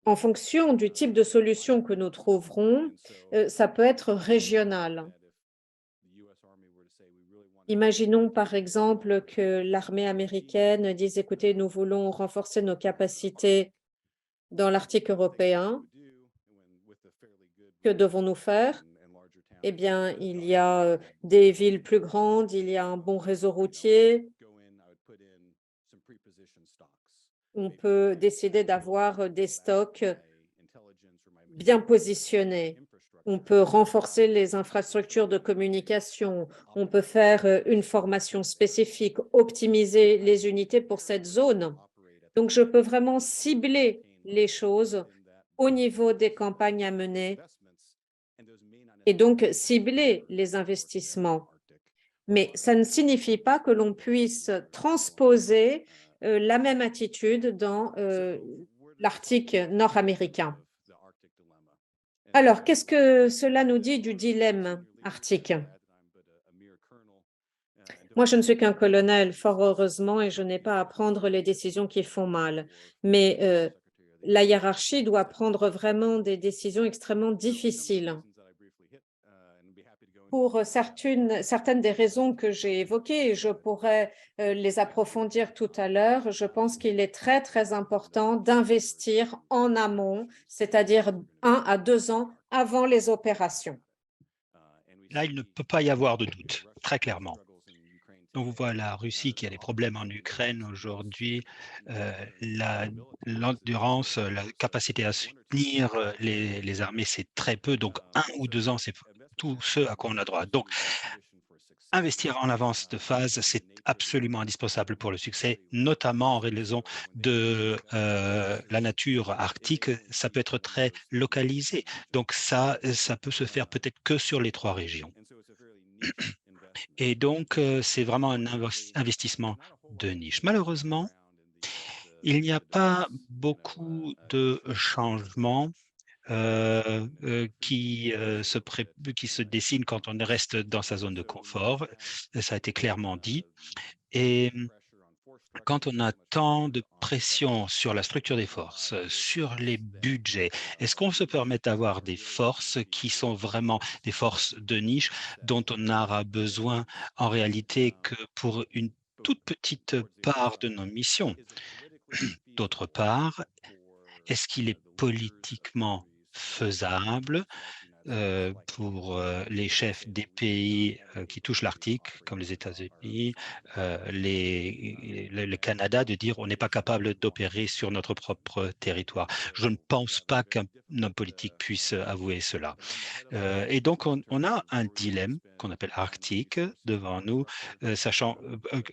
en fonction du type de solution que nous trouverons, ça peut être régional. Imaginons par exemple que l'armée américaine dise, écoutez, nous voulons renforcer nos capacités dans l'Arctique européen. Que devons-nous faire? Eh bien, il y a des villes plus grandes, il y a un bon réseau routier. On peut décider d'avoir des stocks bien positionnés. On peut renforcer les infrastructures de communication. On peut faire une formation spécifique, optimiser les unités pour cette zone. Donc, je peux vraiment cibler les choses au niveau des campagnes à mener et donc cibler les investissements. Mais ça ne signifie pas que l'on puisse transposer la même attitude dans l'Arctique nord-américain. Alors, qu'est-ce que cela nous dit du dilemme arctique? Moi, je ne suis qu'un colonel, fort heureusement, et je n'ai pas à prendre les décisions qui font mal. Mais la hiérarchie doit prendre vraiment des décisions extrêmement difficiles. Pour certaines des raisons que j'ai évoquées, et je pourrais les approfondir tout à l'heure, je pense qu'il est très, très important d'investir en amont, c'est-à-dire 1 à 2 ans avant les opérations. Là, il ne peut pas y avoir de doute, très clairement. On voit la Russie qui a des problèmes en Ukraine aujourd'hui, l'endurance, la capacité à soutenir, les armées, c'est très peu, donc 1 ou 2 ans, c'est tout ce à quoi on a droit. Donc investir en avance de phase, c'est absolument indispensable pour le succès, notamment en raison de, la nature arctique. Ça peut être très localisé, donc ça peut se faire peut-être que sur les 3 régions. Et donc, c'est vraiment un investissement de niche. Malheureusement, il n'y a pas beaucoup de changements, qui se dessinent quand on reste dans sa zone de confort. Ça a été clairement dit et quand on a tant de pression sur la structure des forces, sur les budgets, est-ce qu'on se permet d'avoir des forces qui sont vraiment des forces de niche dont on n'aura besoin en réalité que pour une toute petite part de nos missions? D'autre part, est-ce qu'il est politiquement faisable pour, les chefs des pays, qui touchent l'Arctique, comme les États-Unis, le Canada, de dire: «On n'est pas capable d'opérer sur notre propre territoire». Je ne pense pas qu'un homme politique puisse avouer cela. Et donc on a un dilemme qu'on appelle arctique devant nous, sachant,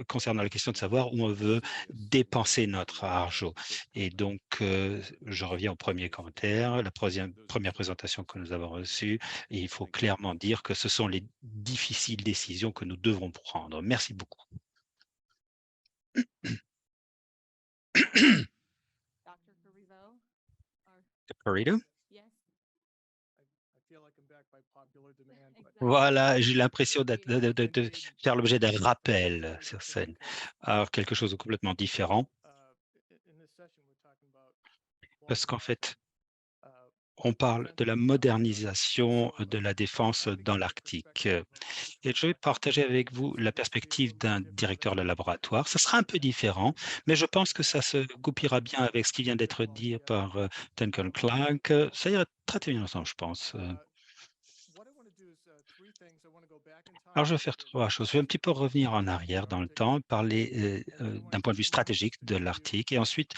concernant la question de savoir où on veut dépenser notre argent. Et donc, je reviens au premier commentaire, la première présentation que nous avons reçue, et il faut clairement dire que ce sont les difficiles décisions que nous devrons prendre. Merci beaucoup. Corrido? Voilà, j'ai l'impression de faire l'objet d'un rappel sur scène. Alors quelque chose de complètement différent, parce qu'en fait, on parle de la modernisation de la défense dans l'Arctique. Et je vais partager avec vous la perspective d'un directeur de laboratoire. Ça sera un peu différent, mais je pense que ça se goupillera bien avec ce qui vient d'être dit par Duncan Clark. Ça ira très bien ensemble, je pense. Alors, je vais faire 3 choses. Je vais un petit peu revenir en arrière dans le temps, parler, d'un point de vue stratégique de l'Arctique et ensuite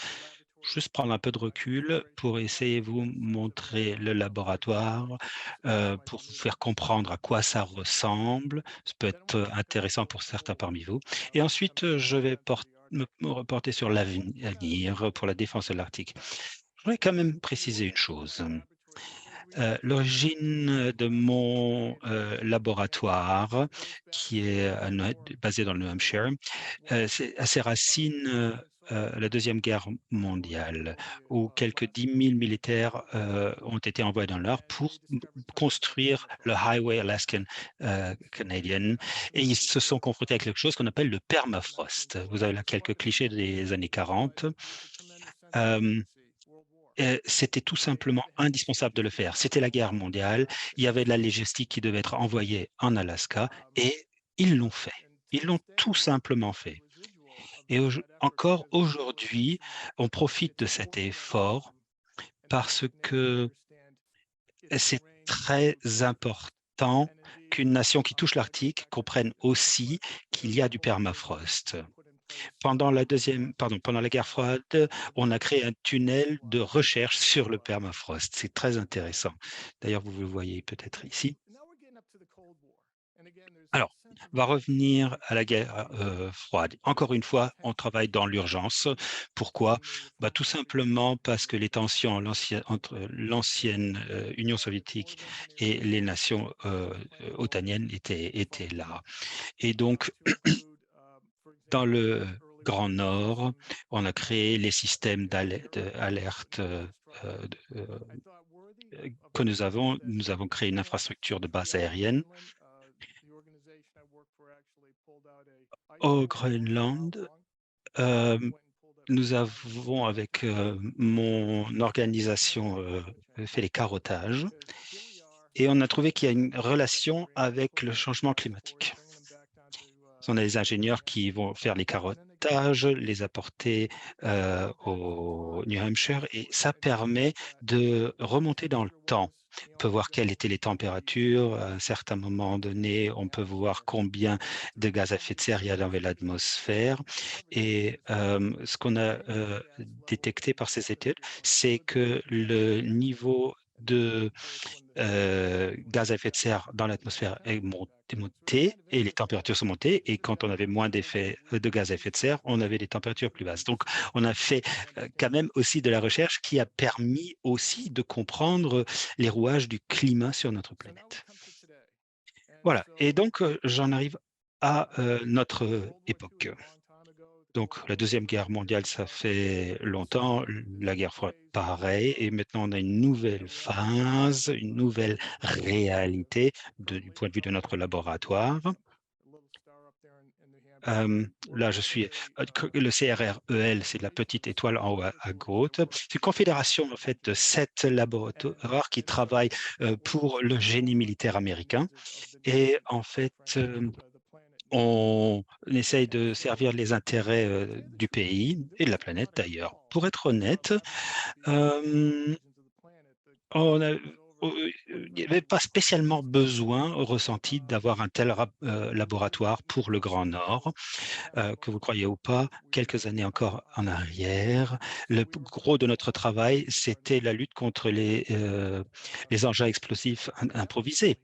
juste prendre un peu de recul pour essayer de vous montrer le laboratoire, pour vous faire comprendre à quoi ça ressemble. Ça peut être, intéressant pour certains parmi vous et ensuite, je vais me reporter sur l'avenir pour la défense de l'Arctique. Je voudrais quand même préciser une chose. L'origine de mon, laboratoire qui est basé dans le New Hampshire, c'est a ses racines, la 2e Guerre mondiale où quelques 10 000 militaires, ont été envoyés dans le Nord pour construire le Highway Alaskan, Canadian et ils se sont confrontés à quelque chose qu'on appelle le permafrost. Vous avez là quelques clichés des années 40. C'était tout simplement indispensable de le faire. C'était la guerre mondiale, il y avait de la logistique qui devait être envoyée en Alaska et ils l'ont fait. Ils l'ont tout simplement fait et encore aujourd'hui, on profite de cet effort parce que c'est très important qu'une nation qui touche l'Arctique comprenne aussi qu'il y a du permafrost. Pendant la guerre froide, on a créé un tunnel de recherche sur le permafrost. C'est très intéressant. D'ailleurs, vous le voyez peut-être ici. Alors, on va revenir à la guerre, froide. Encore une fois, on travaille dans l'urgence. Pourquoi? Bah, tout simplement parce que les tensions entre l'ancienne, Union soviétique et les nations, otaniennes étaient là et donc dans le Grand Nord, on a créé les systèmes d'alerte, que nous avons créé une infrastructure de base aérienne. Au Groenland, nous avons, avec mon organisation, fait les carottages et on a trouvé qu'il y a une relation avec le changement climatique. On a des ingénieurs qui vont faire les carottages, les apporter au New Hampshire et ça permet de remonter dans le temps. On peut voir quelles étaient les températures. À un certain moment donné, on peut voir combien de gaz à effet de serre il y a dans l'atmosphère. Et ce qu'on a détecté par ces études, c'est que le niveau de gaz à effet de serre dans l'atmosphère est monté et les températures sont montées. Et quand on avait moins d'effets de gaz à effet de serre, on avait des températures plus basses. Donc, on a fait quand même aussi de la recherche qui a permis aussi de comprendre les rouages du climat sur notre planète. Voilà. Et donc, j'en arrive à notre époque. Donc, la Deuxième Guerre mondiale, ça fait longtemps, la guerre froide, pareil, et maintenant on a une nouvelle phase, une nouvelle réalité du point de vue de notre laboratoire. Là, je suis le CRREL, c'est la petite étoile en haut à gauche. C'est une confédération en fait de 7 laboratoires qui travaillent pour le génie militaire américain. Et en fait, on essaye de servir les intérêts du pays et de la planète d'ailleurs. Pour être honnête, on a, il n'y avait pas spécialement besoin ressenti d'avoir un tel laboratoire pour le Grand Nord. Que vous croyez ou pas, quelques années encore en arrière, le gros de notre travail, c'était la lutte contre les engins explosifs improvisés.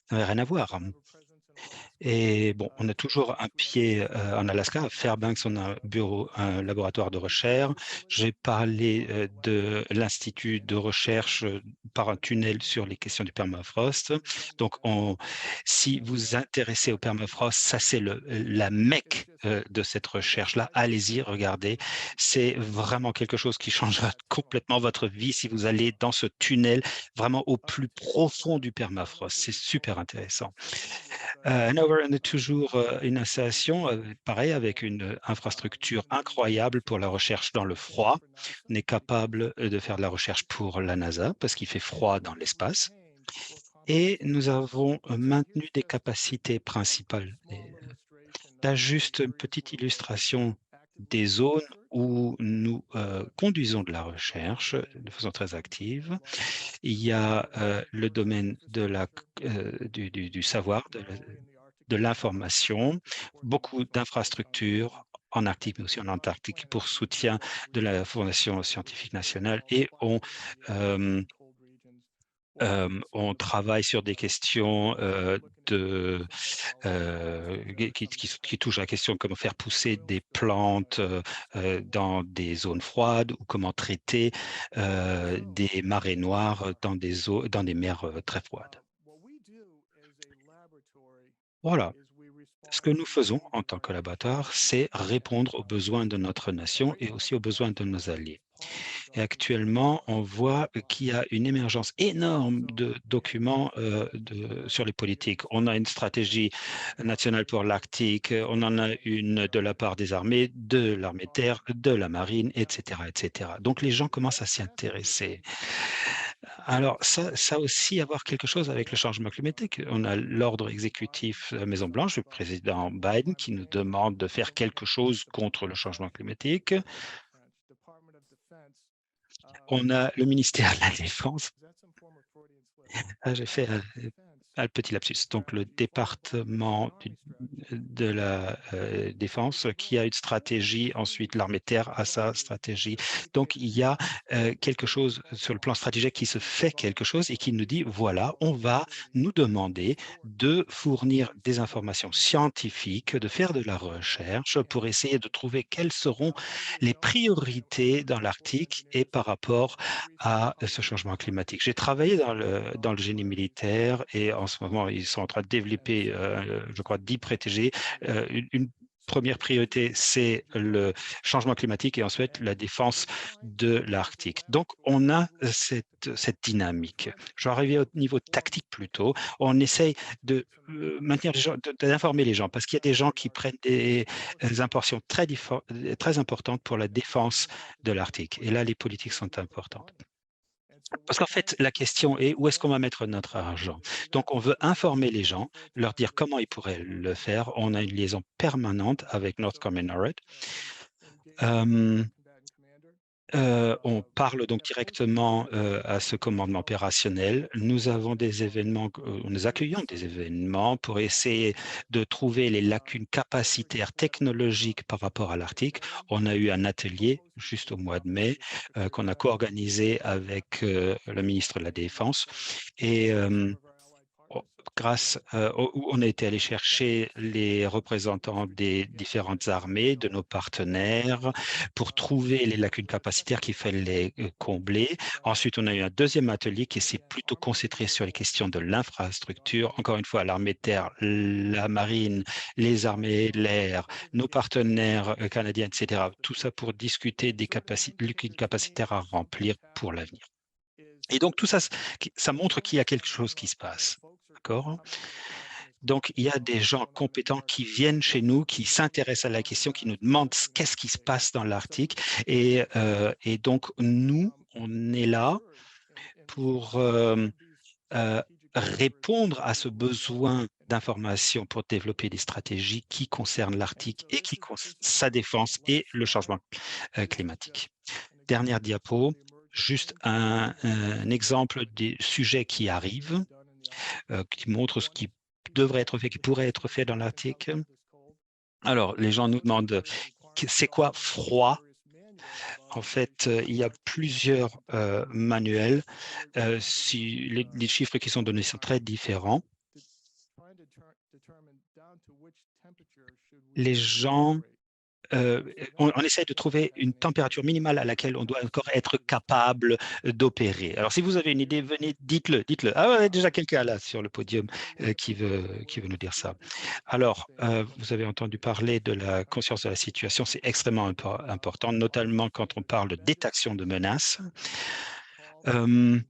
Ça n'avait rien à voir. Et bon, on a toujours un pied en Alaska. À Fairbanks, on a un laboratoire de recherche. J'ai parlé de l'Institut de recherche par un tunnel sur les questions du permafrost. Donc, si vous vous intéressez au permafrost, ça c'est la mecque de cette recherche-là. Allez-y, regardez. C'est vraiment quelque chose qui changera complètement votre vie si vous allez dans ce tunnel vraiment au plus profond du permafrost. C'est super intéressant. Hanover, on est toujours une installation, pareil, avec une infrastructure incroyable pour la recherche dans le froid. On est capable de faire de la recherche pour la NASA parce qu'il fait froid dans l'espace. Et nous avons maintenu des capacités principales. Là, juste une petite illustration des zones où nous conduisons de la recherche de façon très active. Il y a le domaine du savoir, de l'information, beaucoup d'infrastructures en Arctique, mais aussi en Antarctique, pour soutien de la Fondation scientifique nationale. Et on travaille sur des questions qui touchent à la question de comment faire pousser des plantes dans des zones froides ou comment traiter des marées noires dans des mers très froides. Voilà. Ce que nous faisons en tant que laboratoire, c'est répondre aux besoins de notre nation et aussi aux besoins de nos alliés. Et actuellement, on voit qu'il y a une émergence énorme de documents sur les politiques. On a une stratégie nationale pour l'Arctique, on en a une de la part des armées, de l'armée de terre, de la marine, etc., etc. Donc les gens commencent à s'y intéresser. Alors, ça aussi avoir quelque chose avec le changement climatique. On a l'ordre exécutif de la Maison-Blanche, le président Biden, qui nous demande de faire quelque chose contre le changement climatique. On a le ministère de la Défense. J'ai fait un petit lapsus. Donc, le département de la Défense qui a une stratégie. Ensuite, l'armée de terre a sa stratégie. Donc, il y a quelque chose sur le plan stratégique qui se fait quelque chose et qui nous dit, voilà, on va nous demander de fournir des informations scientifiques, de faire de la recherche pour essayer de trouver quelles seront les priorités dans l'Arctique et par rapport à ce changement climatique. J'ai travaillé dans le génie militaire et en ce moment, ils sont en train de développer, je crois, 10 protégés, une première priorité, c'est le changement climatique et ensuite la défense de l'Arctique. Donc, on a cette dynamique. Je vais arriver au niveau tactique plutôt. On essaye de maintenir les gens, d'informer les gens, parce qu'il y a des gens qui prennent des importations très importantes pour la défense de l'Arctique. Et là, les politiques sont importantes. Parce qu'en fait, la question est où est-ce qu'on va mettre notre argent? Donc, on veut informer les gens, leur dire comment ils pourraient le faire. On a une liaison permanente avec Northcom et NORAD. On parle donc directement à ce commandement opérationnel. Nous avons des événements, nous accueillons des événements pour essayer de trouver les lacunes capacitaires technologiques par rapport à l'Arctique. On a eu un atelier juste au mois de mai qu'on a co-organisé avec le ministre de la Défense et où on a été allé chercher les représentants des différentes armées, de nos partenaires, pour trouver les lacunes capacitaires qu'il fallait combler. Ensuite, on a eu un deuxième atelier qui s'est plutôt concentré sur les questions de l'infrastructure. Encore une fois, l'armée de terre, la marine, les armées de l'air, nos partenaires canadiens, etc. Tout ça pour discuter des lacunes capacitaires à remplir pour l'avenir. Et donc, tout ça, ça montre qu'il y a quelque chose qui se passe. D'accord? Donc, il y a des gens compétents qui viennent chez nous, qui s'intéressent à la question, qui nous demandent qu'est-ce qui se passe dans l'Arctique. Et donc, nous, on est là pour répondre à ce besoin d'information pour développer des stratégies qui concernent l'Arctique et qui concernent sa défense et le changement climatique. Dernière diapo, juste un exemple des sujets qui arrivent, qui montrent ce qui devrait être fait, qui pourrait être fait dans l'Arctique. Alors, les gens nous demandent, c'est quoi froid? En fait, il y a plusieurs manuels. Si les chiffres qui sont donnés sont très différents. Les gens on essaie de trouver une température minimale à laquelle on doit encore être capable d'opérer. Alors, si vous avez une idée, venez, dites-le, dites-le. Ah ouais, déjà quelqu'un là sur le podium qui veut nous dire ça. Alors, vous avez entendu parler de la conscience de la situation, c'est extrêmement important, notamment quand on parle de détection de menaces. Il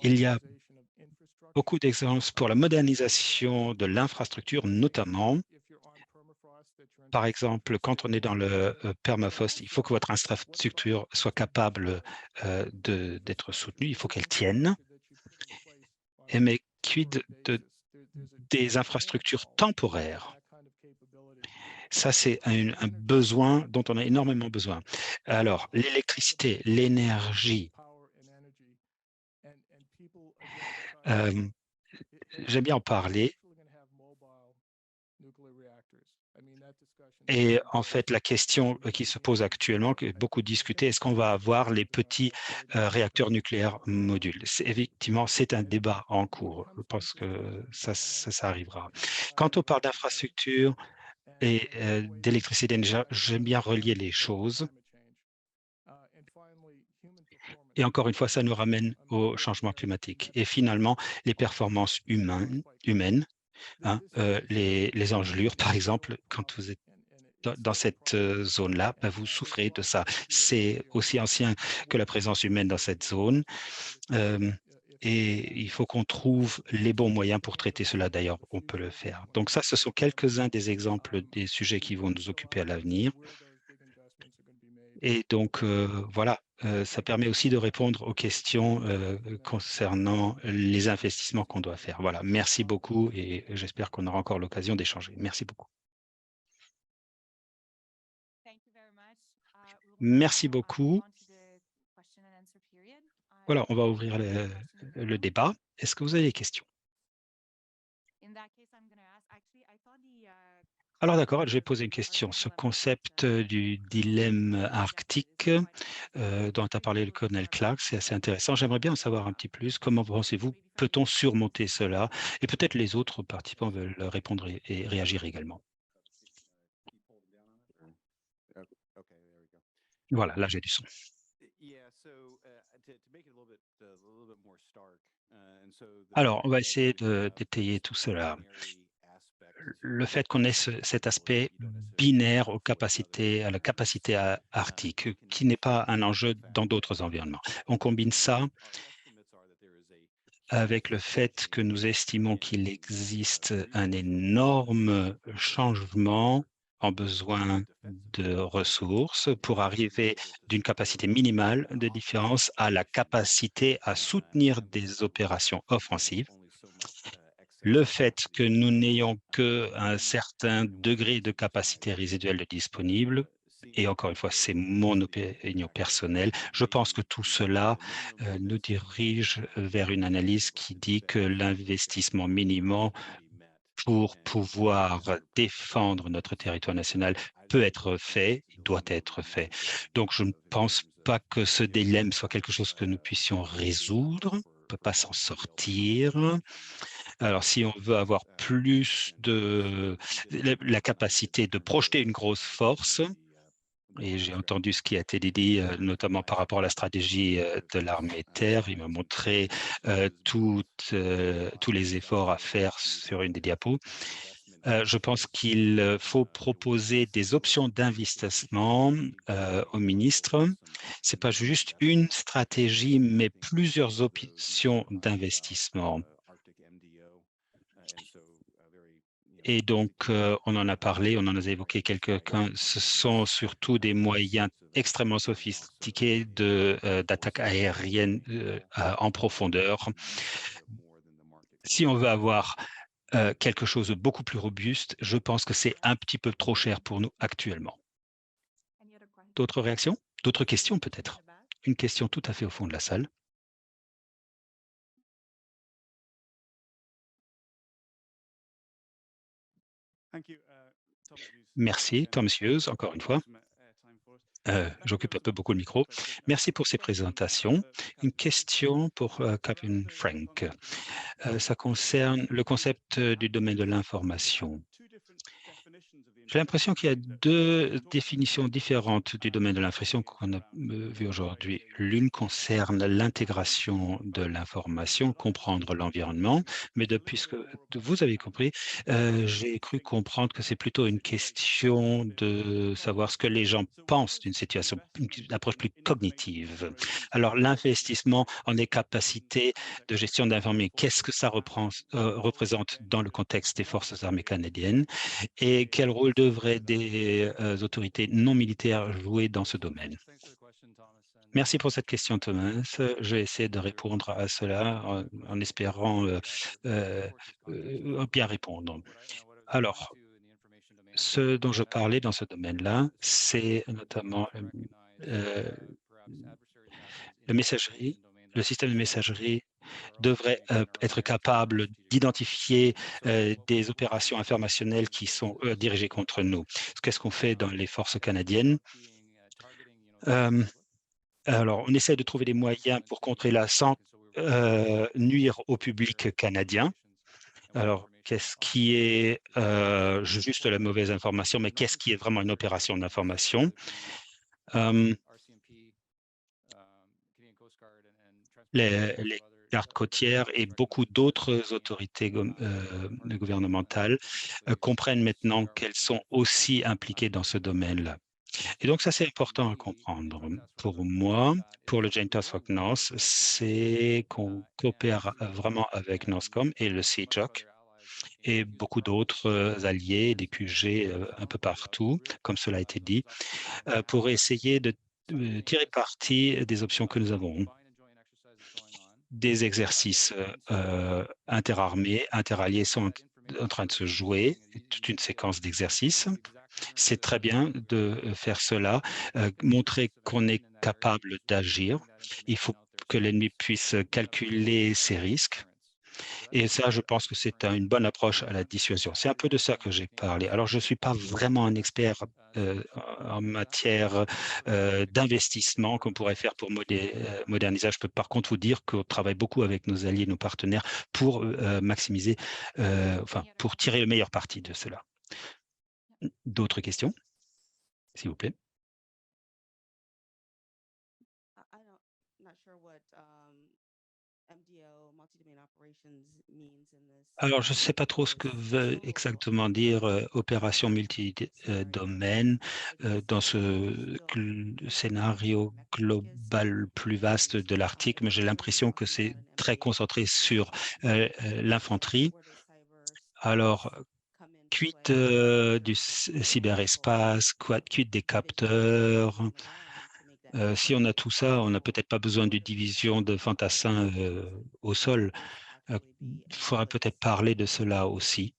y a beaucoup d'exemples pour la modernisation de l'infrastructure, notamment. Par exemple, quand on est dans le permafrost, il faut que votre infrastructure soit capable d'être soutenue, il faut qu'elle tienne. Mais quid des infrastructures temporaires? Ça, c'est un besoin dont on a énormément besoin. Alors, l'électricité, l'énergie. J'aime bien en parler. Et en fait, la question qui se pose actuellement, que beaucoup discuté, est-ce qu'on va avoir les petits réacteurs nucléaires modules? Effectivement, c'est un débat en cours. Je pense que ça arrivera. Quand on parle d'infrastructure et d'électricité, j'aime bien relier les choses. Et encore une fois, ça nous ramène au changement climatique. Et finalement, les performances humaines, hein, les engelures, par exemple, quand vous êtes dans cette zone-là, vous souffrez de ça. C'est aussi ancien que la présence humaine dans cette zone. Et il faut qu'on trouve les bons moyens pour traiter cela. D'ailleurs, on peut le faire. Donc ça, ce sont quelques-uns des exemples des sujets qui vont nous occuper à l'avenir. Et donc, voilà, ça permet aussi de répondre aux questions concernant les investissements qu'on doit faire. Voilà, merci beaucoup et j'espère qu'on aura encore l'occasion d'échanger. Merci beaucoup. Merci beaucoup. Voilà, on va ouvrir le débat. Est-ce que vous avez des questions? Alors d'accord, je vais poser une question. Ce concept du dilemme arctique dont a parlé le colonel Clark, c'est assez intéressant. J'aimerais bien en savoir un petit plus. Comment pensez-vous, peut-on surmonter cela? Et peut-être les autres participants veulent répondre et réagir également. Voilà, là j'ai du son. Alors, on va essayer d'étayer tout cela. le fait qu'on ait cet aspect binaire à la capacité arctique, qui n'est pas un enjeu dans d'autres environnements. On combine ça avec le fait que nous estimons qu'il existe un énorme changement en besoin de ressources pour arriver d'une capacité minimale de différence à la capacité à soutenir des opérations offensives. Le fait que nous n'ayons qu'un certain degré de capacité résiduelle de disponible, et encore une fois, c'est mon opinion personnelle, je pense que tout cela nous dirige vers une analyse qui dit que l'investissement minimum pour pouvoir défendre notre territoire national peut être fait, doit être fait. Donc, je ne pense pas que ce dilemme soit quelque chose que nous puissions résoudre, on ne peut pas s'en sortir. Alors, si on veut avoir plus de la capacité de projeter une grosse force, et j'ai entendu ce qui a été dit, notamment par rapport à la stratégie de l'armée de terre. Il m'a montré tous les efforts à faire sur une des diapos. Je pense qu'il faut proposer des options d'investissement au ministre. Ce n'est pas juste une stratégie, mais plusieurs options d'investissement. Et donc, on en a parlé, on en a évoqué quelques-uns. Ce sont surtout des moyens extrêmement sophistiqués d'attaque aérienne en profondeur. Si on veut avoir quelque chose de beaucoup plus robuste, je pense que c'est un petit peu trop cher pour nous actuellement. D'autres réactions? D'autres questions peut-être? Une question tout à fait au fond de la salle. Merci, Tom Hughes, encore une fois. J'occupe un peu beaucoup le micro. Merci pour ces présentations. Une question pour Captain Frank. Ça concerne le concept du domaine de l'information. J'ai l'impression qu'il y a deux définitions différentes du domaine de l'information qu'on a vu aujourd'hui. L'une concerne l'intégration de l'information, comprendre l'environnement, mais depuis ce que vous avez compris, j'ai cru comprendre que c'est plutôt une question de savoir ce que les gens pensent d'une situation, une approche plus cognitive. Alors, l'investissement en des capacités de gestion d'information, qu'est-ce que ça représente dans le contexte des forces armées canadiennes? Et quel rôle devraient des autorités non militaires jouer dans ce domaine? Merci pour cette question, Thomas. Je vais essayer de répondre à cela en espérant bien répondre. Alors, ce dont je parlais dans ce domaine-là, c'est notamment le messagerie, le système de messagerie devrait être capable d'identifier des opérations informationnelles qui sont dirigées contre nous. Qu'est-ce qu'on fait dans les forces canadiennes? Alors, on essaie de trouver des moyens pour contrer la sans nuire au public canadien. Alors, qu'est-ce qui est juste la mauvaise information, mais qu'est-ce qui est vraiment une opération d'information? Les gardes côtières et beaucoup d'autres autorités gouvernementales comprennent maintenant qu'elles sont aussi impliquées dans ce domaine-là. Et donc, ça, c'est important à comprendre. Pour moi, pour le Joint Task Force North, c'est qu'on coopère vraiment avec Northcom et le CJOC et beaucoup d'autres alliés, des QG un peu partout, comme cela a été dit, pour essayer de tirer parti des options que nous avons. Des exercices interarmées, interalliés sont en train de se jouer, toute une séquence d'exercices. C'est très bien de faire cela, montrer qu'on est capable d'agir. Il faut que l'ennemi puisse calculer ses risques. Et ça, je pense que c'est une bonne approche à la dissuasion. C'est un peu de ça que j'ai parlé. Alors, je ne suis pas vraiment un expert en matière d'investissement qu'on pourrait faire pour moderniser. Je peux par contre vous dire qu'on travaille beaucoup avec nos alliés, nos partenaires pour maximiser, pour tirer le meilleur parti de cela. D'autres questions, s'il vous plaît? Alors, je ne sais pas trop ce que veut exactement dire opération multidomaine dans ce scénario global plus vaste de l'Arctique, mais j'ai l'impression que c'est très concentré sur l'infanterie. Alors, quid du cyberespace, quid des capteurs? Si on a tout ça, on n'a peut-être pas besoin d'une division de fantassins au sol. Il faudra peut-être parler de cela aussi.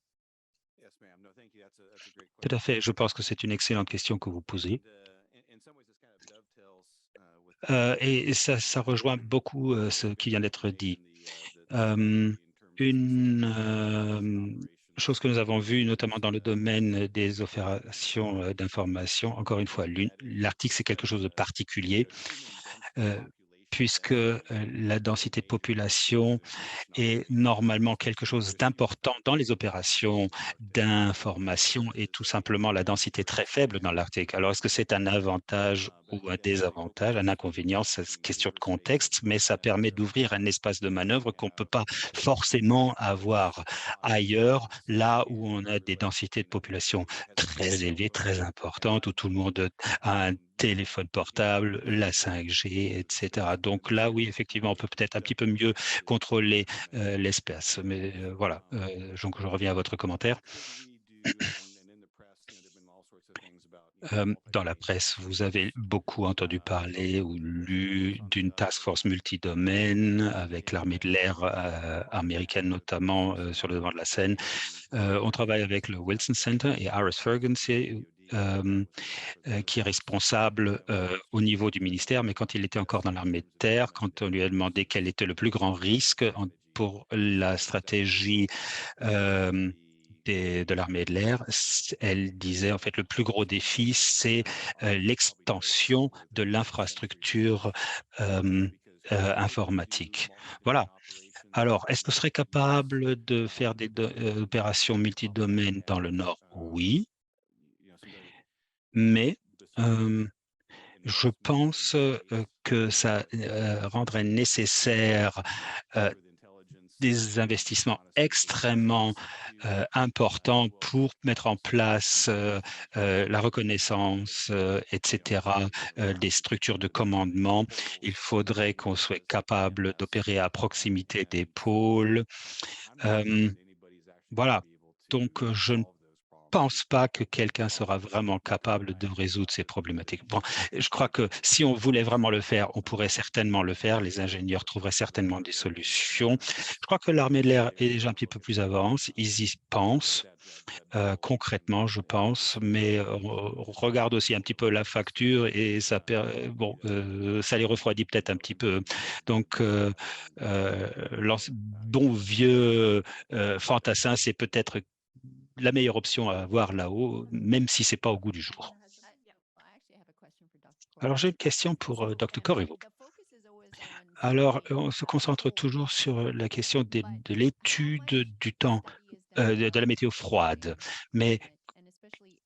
Tout à fait, je pense que c'est une excellente question que vous posez. Et ça rejoint beaucoup ce qui vient d'être dit. Une chose que nous avons vue, notamment dans le domaine des opérations d'information, encore une fois, l'Arctique, c'est quelque chose de particulier, puisque la densité de population est normalement quelque chose d'important dans les opérations d'information et tout simplement la densité très faible dans l'Arctique. Alors, est-ce que c'est un avantage ou un désavantage, un inconvénient? C'est une question de contexte, mais ça permet d'ouvrir un espace de manœuvre qu'on ne peut pas forcément avoir ailleurs, là où on a des densités de population très élevées, très importantes, où tout le monde a un téléphone portable, la 5G, etc. Donc là, oui, effectivement, on peut peut-être un petit peu mieux contrôler l'espace. Mais voilà, donc je reviens à votre commentaire. Dans la presse, vous avez beaucoup entendu parler ou lu d'une task force multidomaine avec l'armée de l'air américaine, notamment sur le devant de la scène. On travaille avec le Wilson Center et Iris Ferguson, qui est responsable au niveau du ministère, mais quand il était encore dans l'armée de terre, quand on lui a demandé quel était le plus grand risque pour la stratégie de l'armée de l'air, elle disait en fait le plus gros défi, c'est l'extension de l'infrastructure informatique. Voilà. Alors, est-ce que ce serait capable de faire des opérations multidomaines dans le Nord? Oui, mais je pense que ça rendrait nécessaire des investissements extrêmement importants pour mettre en place la reconnaissance, etc., des structures de commandement. Il faudrait qu'on soit capable d'opérer à proximité des pôles. Voilà. Donc, je ne pense pas que quelqu'un sera vraiment capable de résoudre ces problématiques. Bon, je crois que si on voulait vraiment le faire, on pourrait certainement le faire. Les ingénieurs trouveraient certainement des solutions. Je crois que l'armée de l'air est déjà un petit peu plus avancée. Ils y pensent concrètement, je pense, mais on regarde aussi un petit peu la facture et ça, bon, ça les refroidit peut-être un petit peu. Donc, bon vieux fantassin, c'est peut-être la meilleure option à avoir là-haut, même si ce n'est pas au goût du jour. Alors, j'ai une question pour Dr. Corriveau. Alors, on se concentre toujours sur la question de l'étude du temps, de la météo froide. Mais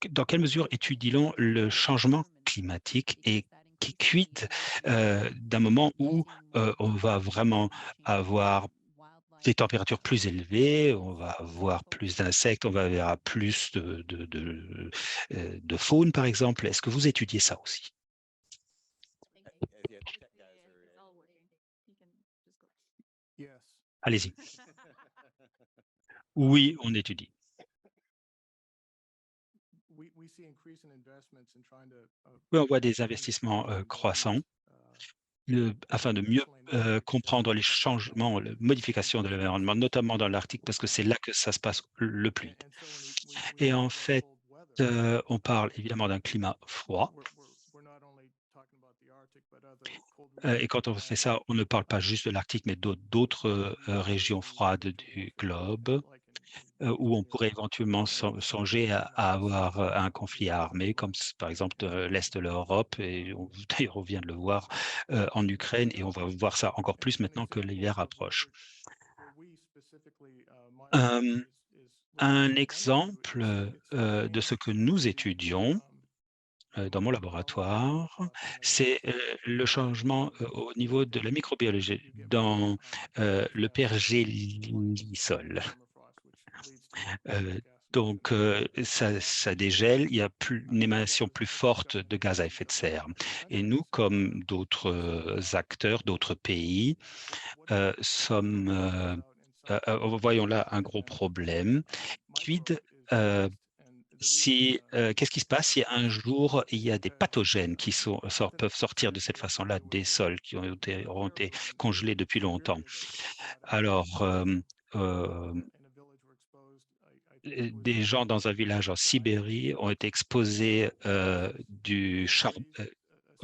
dans quelle mesure étudie-t-on le changement climatique et qui quid d'un moment où on va vraiment avoir des températures plus élevées, on va avoir plus d'insectes, on va avoir plus de faune, par exemple. Est-ce que vous étudiez ça aussi? Allez-y. Oui, on étudie. Oui, on voit des investissements croissants afin de mieux comprendre les changements, les modifications de l'environnement, notamment dans l'Arctique, parce que c'est là que ça se passe le plus vite. Et en fait, on parle évidemment d'un climat froid. Et quand on fait ça, on ne parle pas juste de l'Arctique, mais d'autres régions froides du globe, où on pourrait éventuellement songer à avoir un conflit armé, comme par exemple de l'Est de l'Europe, et d'ailleurs on vient de le voir en Ukraine, et on va voir ça encore plus maintenant que l'hiver approche. Un exemple de ce que nous étudions, dans mon laboratoire, c'est le changement au niveau de la microbiologie dans le pergélisol. Euh, donc, ça dégèle, il y a une émanation plus forte de gaz à effet de serre. Et nous, comme d'autres acteurs, d'autres pays, sommes, voyons là un gros problème. Quid si, qu'est-ce qui se passe si un jour il y a des pathogènes qui peuvent sortir de cette façon-là des sols qui auront été congelés depuis longtemps? Alors, des gens dans un village en Sibérie ont été exposés ont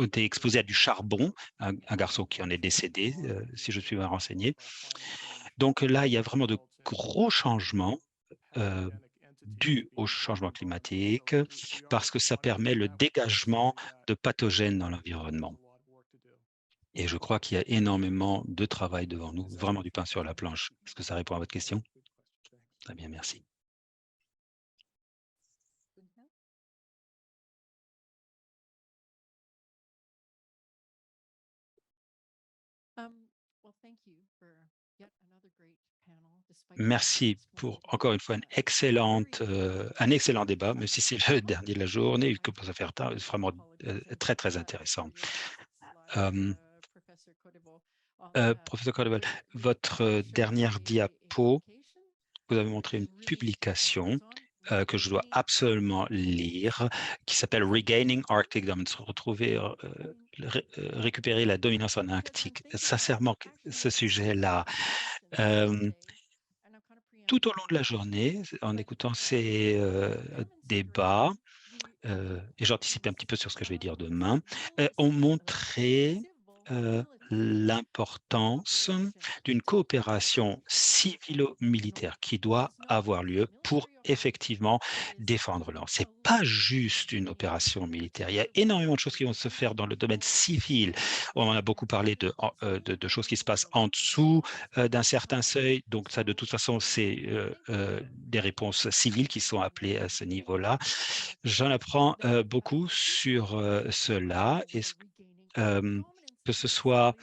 été exposés à du charbon, un garçon qui en est décédé, si je suis bien renseigné. Donc là, il y a vraiment de gros changements dus au changement climatique parce que ça permet le dégagement de pathogènes dans l'environnement. Et je crois qu'il y a énormément de travail devant nous, vraiment du pain sur la planche. Est-ce que ça répond à votre question? Très bien, merci. Merci pour, encore une fois, un excellent débat, même si c'est le dernier de la journée, que ça fait tard, c'est vraiment très, très intéressant. Professeur Cordova, votre dernière diapo, vous avez montré une publication que je dois absolument lire, qui s'appelle Regaining Arctic Dominance, récupérer la dominance en Arctique. Sincèrement, ce sujet-là, tout au long de la journée, en écoutant ces débats, et j'anticipe un petit peu sur ce que je vais dire demain, ont montré l'importance d'une coopération civilo-militaire qui doit avoir lieu pour effectivement défendre l'Europe. Ce n'est pas juste une opération militaire. Il y a énormément de choses qui vont se faire dans le domaine civil. On en a beaucoup parlé de choses qui se passent en dessous d'un certain seuil. Donc ça, de toute façon, c'est des réponses civiles qui sont appelées à ce niveau-là. J'en apprends beaucoup sur cela. Que ce soit,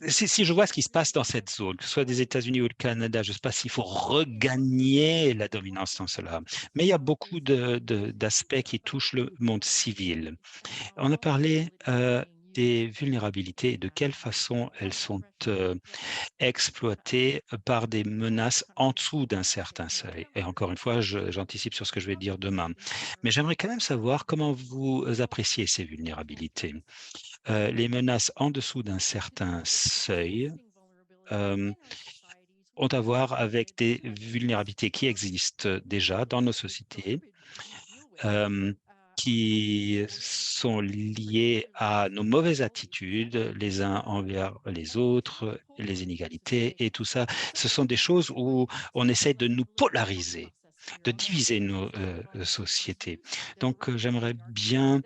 si je vois ce qui se passe dans cette zone, que ce soit des États-Unis ou le Canada, je ne sais pas s'il faut regagner la dominance dans cela. Mais il y a beaucoup d'aspects qui touchent le monde civil. On a parlé des vulnérabilités et de quelle façon elles sont exploitées par des menaces en dessous d'un certain seuil. Et encore une fois, j'anticipe sur ce que je vais dire demain. Mais j'aimerais quand même savoir comment vous appréciez ces vulnérabilités. Les menaces en dessous d'un certain seuil ont à voir avec des vulnérabilités qui existent déjà dans nos sociétés, qui sont liées à nos mauvaises attitudes les uns envers les autres, les inégalités et tout ça. Ce sont des choses où on essaie de nous polariser, de diviser nos sociétés. Donc, j'aimerais bien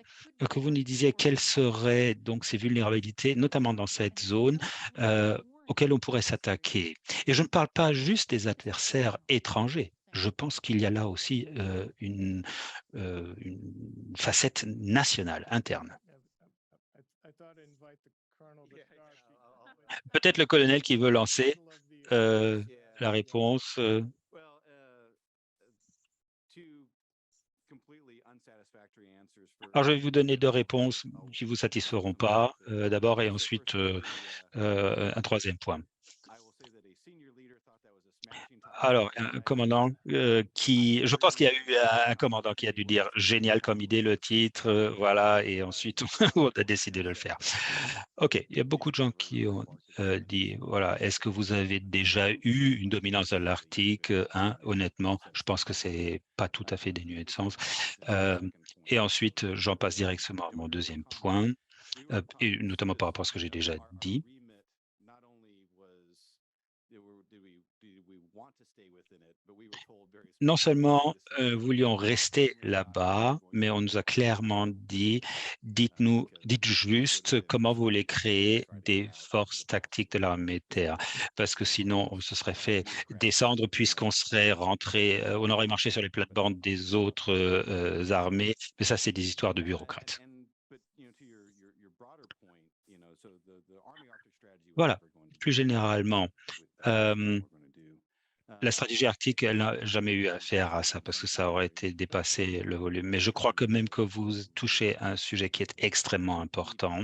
que vous nous disiez quelles seraient donc ces vulnérabilités, notamment dans cette zone, auxquelles on pourrait s'attaquer. Et je ne parle pas juste des adversaires étrangers. Je pense qu'il y a là aussi une facette nationale, interne. Peut-être le colonel qui veut lancer la réponse. Alors, je vais vous donner deux réponses qui ne vous satisferont pas, d'abord, et ensuite un troisième point. Alors, un commandant je pense qu'il y a eu un commandant qui a dû dire génial comme idée, le titre, voilà, et ensuite on a décidé de le faire. OK, il y a beaucoup de gens qui ont dit, voilà, est-ce que vous avez déjà eu une dominance dans l'Arctique? Hein, honnêtement, je pense que c'est pas tout à fait dénué de sens. Et ensuite, j'en passe directement à mon deuxième point, et notamment par rapport à ce que j'ai déjà dit. Non seulement voulions rester là-bas, mais on nous a clairement dit, dites juste comment vous voulez créer des forces tactiques de l'armée de terre, parce que sinon on se serait fait descendre puisqu'on serait rentré, on aurait marché sur les plates-bandes des autres armées. Mais ça, c'est des histoires de bureaucrates. Voilà. Plus généralement, la stratégie arctique, elle n'a jamais eu affaire à ça parce que ça aurait été dépassé le volume. Mais je crois quand même que vous touchez un sujet qui est extrêmement important.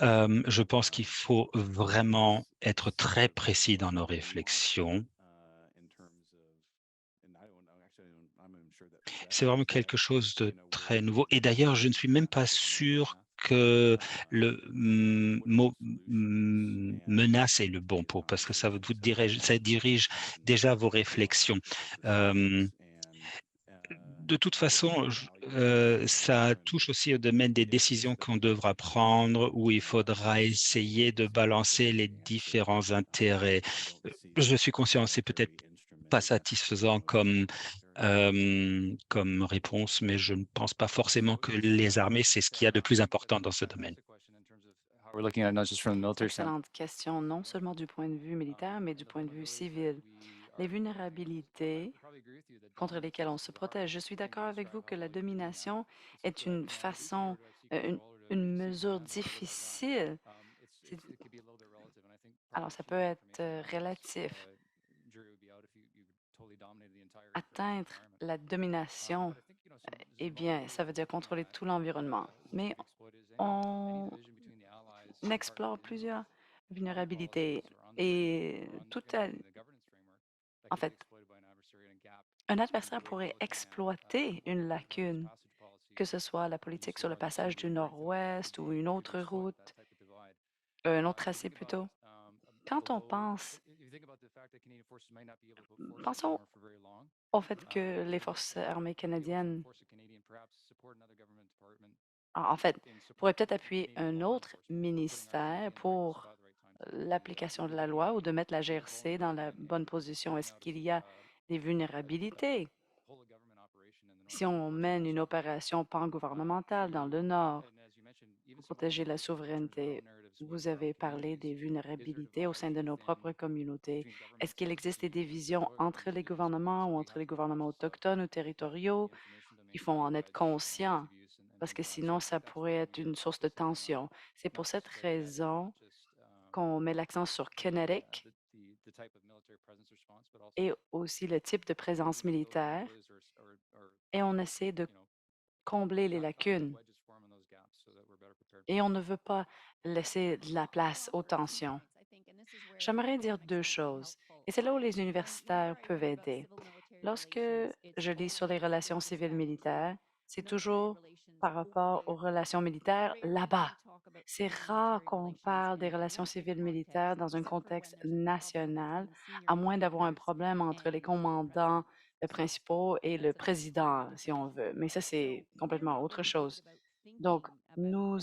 Je pense qu'il faut vraiment être très précis dans nos réflexions. C'est vraiment quelque chose de très nouveau. Et d'ailleurs, je ne suis même pas sûr que le mot menace est le bon mot, parce que ça ça dirige déjà vos réflexions. De toute façon, ça touche aussi au domaine des décisions qu'on devra prendre, où il faudra essayer de balancer les différents intérêts. Je suis conscient, c'est peut-être pas satisfaisant comme réponse, mais je ne pense pas forcément que les armées, c'est ce qu'il y a de plus important dans ce domaine. Excellente question, non seulement du point de vue militaire, mais du point de vue civil. Les vulnérabilités contre lesquelles on se protège. Je suis d'accord avec vous que la domination est une façon, une mesure difficile. C'est- Alors, ça peut être relatif. Atteindre la domination, eh bien, ça veut dire contrôler tout l'environnement. Mais on explore plusieurs vulnérabilités et en fait, un adversaire pourrait exploiter une lacune, que ce soit la politique sur le passage du Nord-Ouest ou une autre route, un autre tracé plutôt. Quand on pensons au fait que les forces armées canadiennes, en fait, pourraient peut-être appuyer un autre ministère pour l'application de la loi ou de mettre la GRC dans la bonne position. Est-ce qu'il y a des vulnérabilités? Si on mène une opération pan-gouvernementale dans le Nord pour protéger la souveraineté, vous avez parlé des vulnérabilités au sein de nos propres communautés. Est-ce qu'il existe des divisions entre les gouvernements ou entre les gouvernements autochtones ou territoriaux? Il faut en être conscient parce que sinon, ça pourrait être une source de tension. C'est pour cette raison qu'on met l'accent sur Kinetic et aussi le type de présence militaire et on essaie de combler les lacunes et on ne veut pas laisser de la place aux tensions. J'aimerais dire deux choses, et c'est là où les universitaires peuvent aider. Lorsque je lis sur les relations civiles militaires, c'est toujours par rapport aux relations militaires là-bas. C'est rare qu'on parle des relations civiles militaires dans un contexte national, à moins d'avoir un problème entre les commandants principaux et le président, si on veut. Mais ça, c'est complètement autre chose. Donc, nous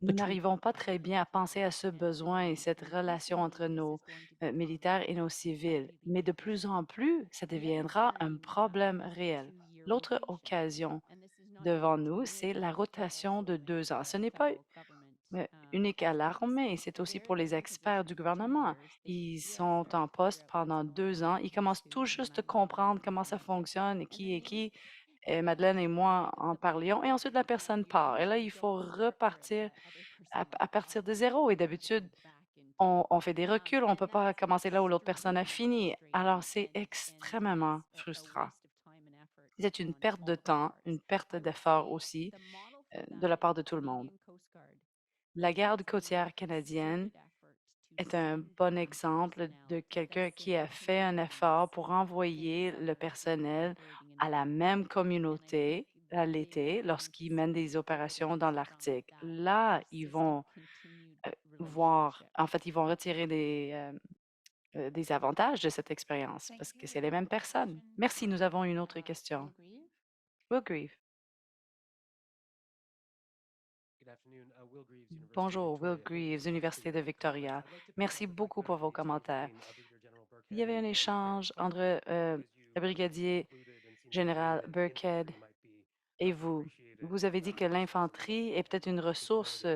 n'arrivons pas très bien à penser à ce besoin et cette relation entre nos militaires et nos civils, mais de plus en plus, ça deviendra un problème réel. L'autre occasion devant nous, c'est la rotation de 2 ans. Ce n'est pas unique à l'armée, c'est aussi pour les experts du gouvernement. Ils sont en poste pendant 2 ans. Ils commencent tout juste à comprendre comment ça fonctionne et qui est qui. Et Madeleine et moi en parlions, et ensuite la personne part. Et là, il faut repartir à partir de zéro. Et d'habitude, on fait des reculs, on ne peut pas commencer là où l'autre personne a fini. Alors, c'est extrêmement frustrant. C'est une perte de temps, une perte d'effort aussi de la part de tout le monde. La garde côtière canadienne est un bon exemple de quelqu'un qui a fait un effort pour envoyer le personnel à la même communauté à l'été lorsqu'ils mènent des opérations dans l'Arctique. Là, ils vont ils vont retirer des avantages de cette expérience parce que c'est les mêmes personnes. Merci, nous avons une autre question. Will Grieve. Bonjour, Will Greaves, Université de Victoria. Merci beaucoup pour vos commentaires. Il y avait un échange entre le brigadier général Burkhead et vous. Vous avez dit que l'infanterie est peut-être une ressource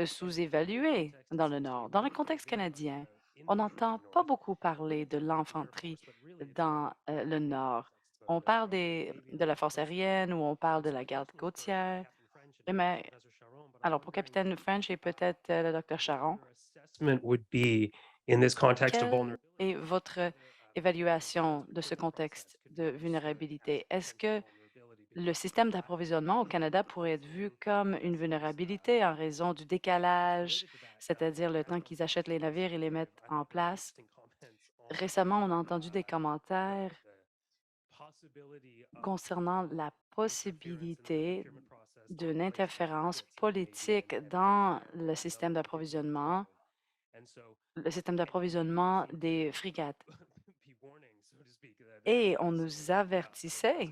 sous-évaluée dans le Nord. Dans le contexte canadien, on n'entend pas beaucoup parler de l'infanterie dans le Nord. On parle de la force aérienne ou on parle de la garde côtière. Mais, alors, pour capitaine French et peut-être le docteur Charon, quelle est votre évaluation de ce contexte de vulnérabilité? Est-ce que le système d'approvisionnement au Canada pourrait être vu comme une vulnérabilité en raison du décalage, c'est-à-dire le temps qu'ils achètent les navires et les mettent en place? Récemment, on a entendu des commentaires concernant la possibilité d'une interférence politique dans le système d'approvisionnement des frigates. Et on nous avertissait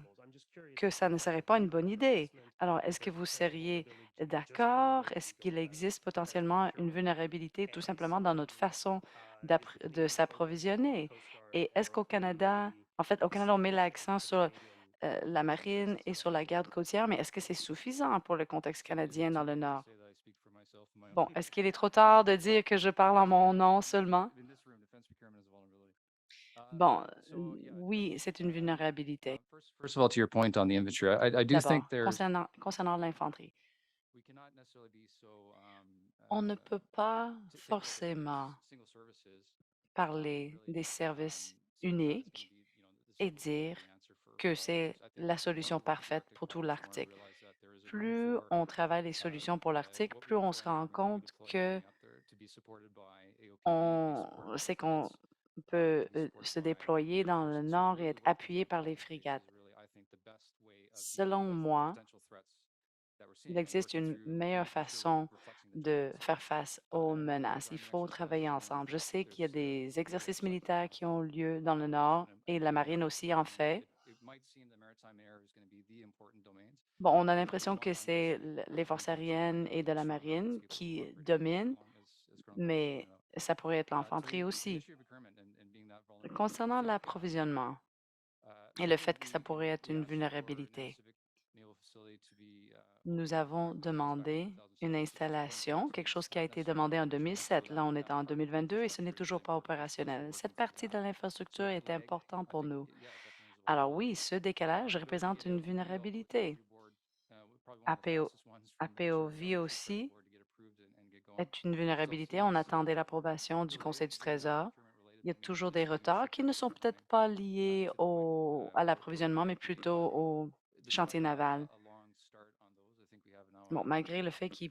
que ça ne serait pas une bonne idée. Alors, est-ce que vous seriez d'accord? Est-ce qu'il existe potentiellement une vulnérabilité tout simplement dans notre façon de s'approvisionner? Et est-ce qu'au Canada, en fait, au Canada, on met l'accent sur la marine et sur la garde côtière, mais est-ce que c'est suffisant pour le contexte canadien dans le Nord? Bon, est-ce qu'il est trop tard de dire que je parle en mon nom seulement? Bon, oui, c'est une vulnérabilité. First of all, to your point on the infantry, I do think D'abord, there's concernant l'infanterie, on ne peut pas forcément parler des services uniques et dire que c'est la solution parfaite pour tout l'Arctique. Plus on travaille les solutions pour l'Arctique, plus on se rend compte que on sait qu'on peut se déployer dans le nord et être appuyé par les frigates. Selon moi, il existe une meilleure façon de faire face aux menaces. Il faut travailler ensemble. Je sais qu'il y a des exercices militaires qui ont lieu dans le Nord et la marine aussi en fait. Bon, on a l'impression que c'est les forces aériennes et de la marine qui dominent, mais ça pourrait être l'infanterie aussi. Concernant l'approvisionnement et le fait que ça pourrait être une vulnérabilité, nous avons demandé une installation, quelque chose qui a été demandé en 2007. Là, on est en 2022 et ce n'est toujours pas opérationnel. Cette partie de l'infrastructure est importante pour nous. Alors oui, ce décalage représente une vulnérabilité. APO, APOV aussi est une vulnérabilité. On attendait l'approbation du Conseil du Trésor. Il y a toujours des retards qui ne sont peut-être pas liés à l'approvisionnement, mais plutôt au chantier naval. Bon, malgré le fait qu'il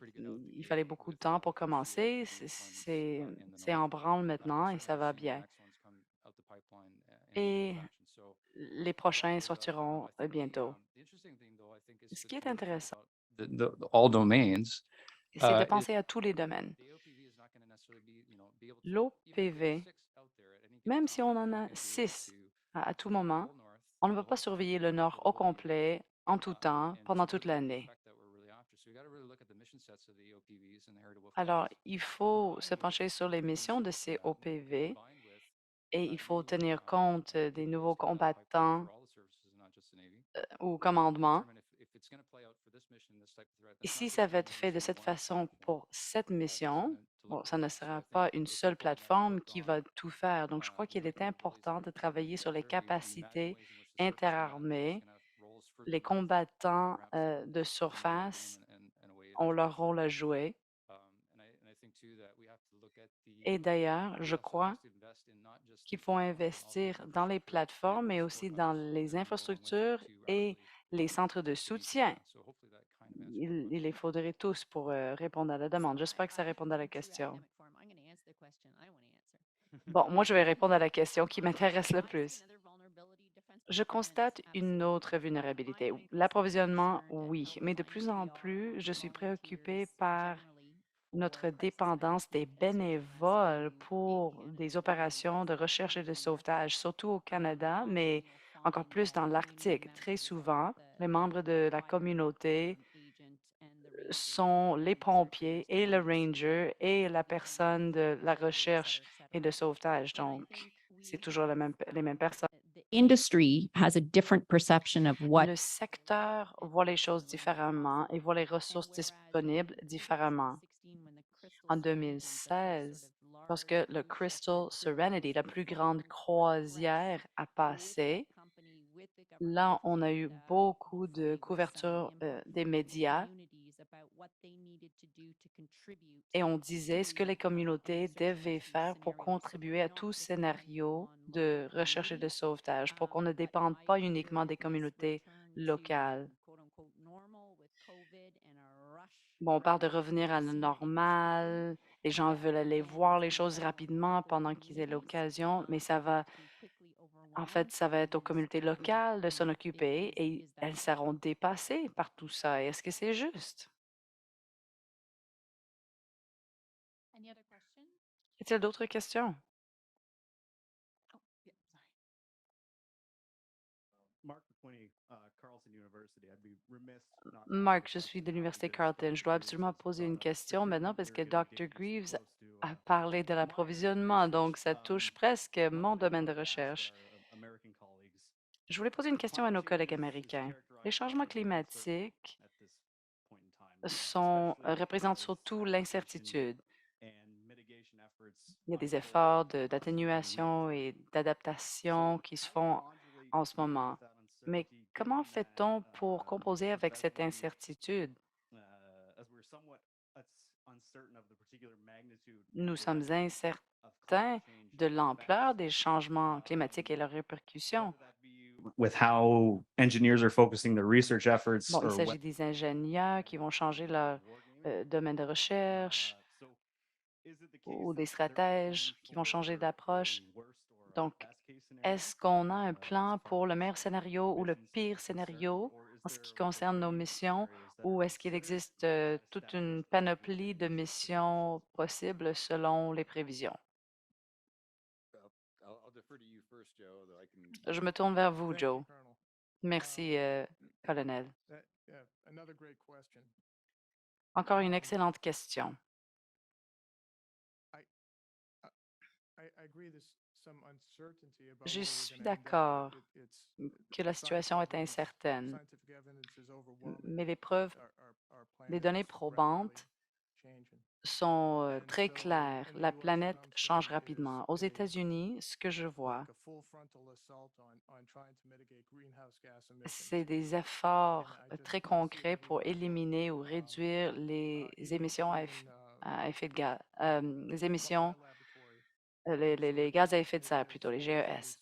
fallait beaucoup de temps pour commencer, c'est en branle maintenant et ça va bien. Et les prochains sortiront bientôt. Ce qui est intéressant, all domains. c'est de penser à tous les domaines. L'OPV, même si on en a 6 à tout moment, on ne va pas surveiller le Nord au complet, en tout temps, pendant toute l'année. Alors, il faut se pencher sur les missions de ces OPV et il faut tenir compte des nouveaux combattants ou commandements. Et si ça va être fait de cette façon pour cette mission, bon, ça ne sera pas une seule plateforme qui va tout faire. Donc, je crois qu'il est important de travailler sur les capacités interarmées. Les combattants de surface ont leur rôle à jouer. Et d'ailleurs, je crois qu'il faut investir dans les plateformes, mais aussi dans les infrastructures et les centres de soutien. Il les faudrait tous pour répondre à la demande. J'espère que ça répond à la question. Bon, moi, je vais répondre à la question qui m'intéresse le plus. Je constate une autre vulnérabilité. L'approvisionnement, oui, mais de plus en plus, je suis préoccupée par notre dépendance des bénévoles pour des opérations de recherche et de sauvetage, surtout au Canada, mais encore plus dans l'Arctique. Très souvent, les membres de la communauté sont les pompiers et le ranger et la personne de la recherche et de sauvetage. Donc, c'est toujours les mêmes personnes. Industry has a different perception of what Le secteur voit les choses différemment et voit les ressources disponibles différemment. En 2016, lorsque le Crystal Serenity, la plus grande croisière, a passé, là, on a eu beaucoup de couverture des médias et on disait ce que les communautés devaient faire pour contribuer à tout scénario de recherche et de sauvetage, pour qu'on ne dépende pas uniquement des communautés locales. Bon, on parle de revenir à la normale, les gens veulent aller voir les choses rapidement pendant qu'ils aient l'occasion, mais en fait, ça va être aux communautés locales de s'en occuper et elles seront dépassées par tout ça. Est-ce que c'est juste? Y a-t-il d'autres questions? Mark, je suis de l'Université Carleton. Je dois absolument poser une question maintenant parce que Dr. Greaves a parlé de l'approvisionnement, donc ça touche presque mon domaine de recherche. Je voulais poser une question à nos collègues américains. Les changements climatiques représentent surtout l'incertitude. Il y a des efforts d'atténuation et d'adaptation qui se font en ce moment. Mais comment fait-on pour composer avec cette incertitude? Nous sommes incertains de l'ampleur des changements climatiques et leurs répercussions. With how engineers are focusing their research efforts Bon, il or what s'agit des ingénieurs qui vont changer leur domaine de recherche ou des stratèges qui vont changer d'approche. Donc, est-ce qu'on a un plan pour le meilleur scénario ou le pire scénario en ce qui concerne nos missions, ou est-ce qu'il existe toute une panoplie de missions possibles selon les prévisions? Je me tourne vers vous, Joe. Merci, colonel. Encore une excellente question. Je suis d'accord que la situation est incertaine, mais les données probantes sont très claires. La planète change rapidement. Aux États-Unis, ce que je vois, c'est des efforts très concrets pour éliminer ou réduire les émissions à effet de gaz, les émissions, les gaz à effet de serre plutôt, les GES.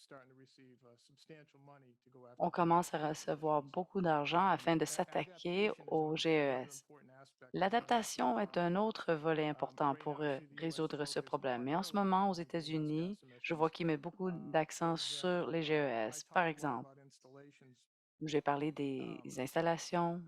On commence à recevoir beaucoup d'argent afin de s'attaquer aux GES. L'adaptation est un autre volet important pour résoudre ce problème. Mais en ce moment, aux États-Unis, je vois qu'ils mettent beaucoup d'accent sur les GES. Par exemple, j'ai parlé des installations.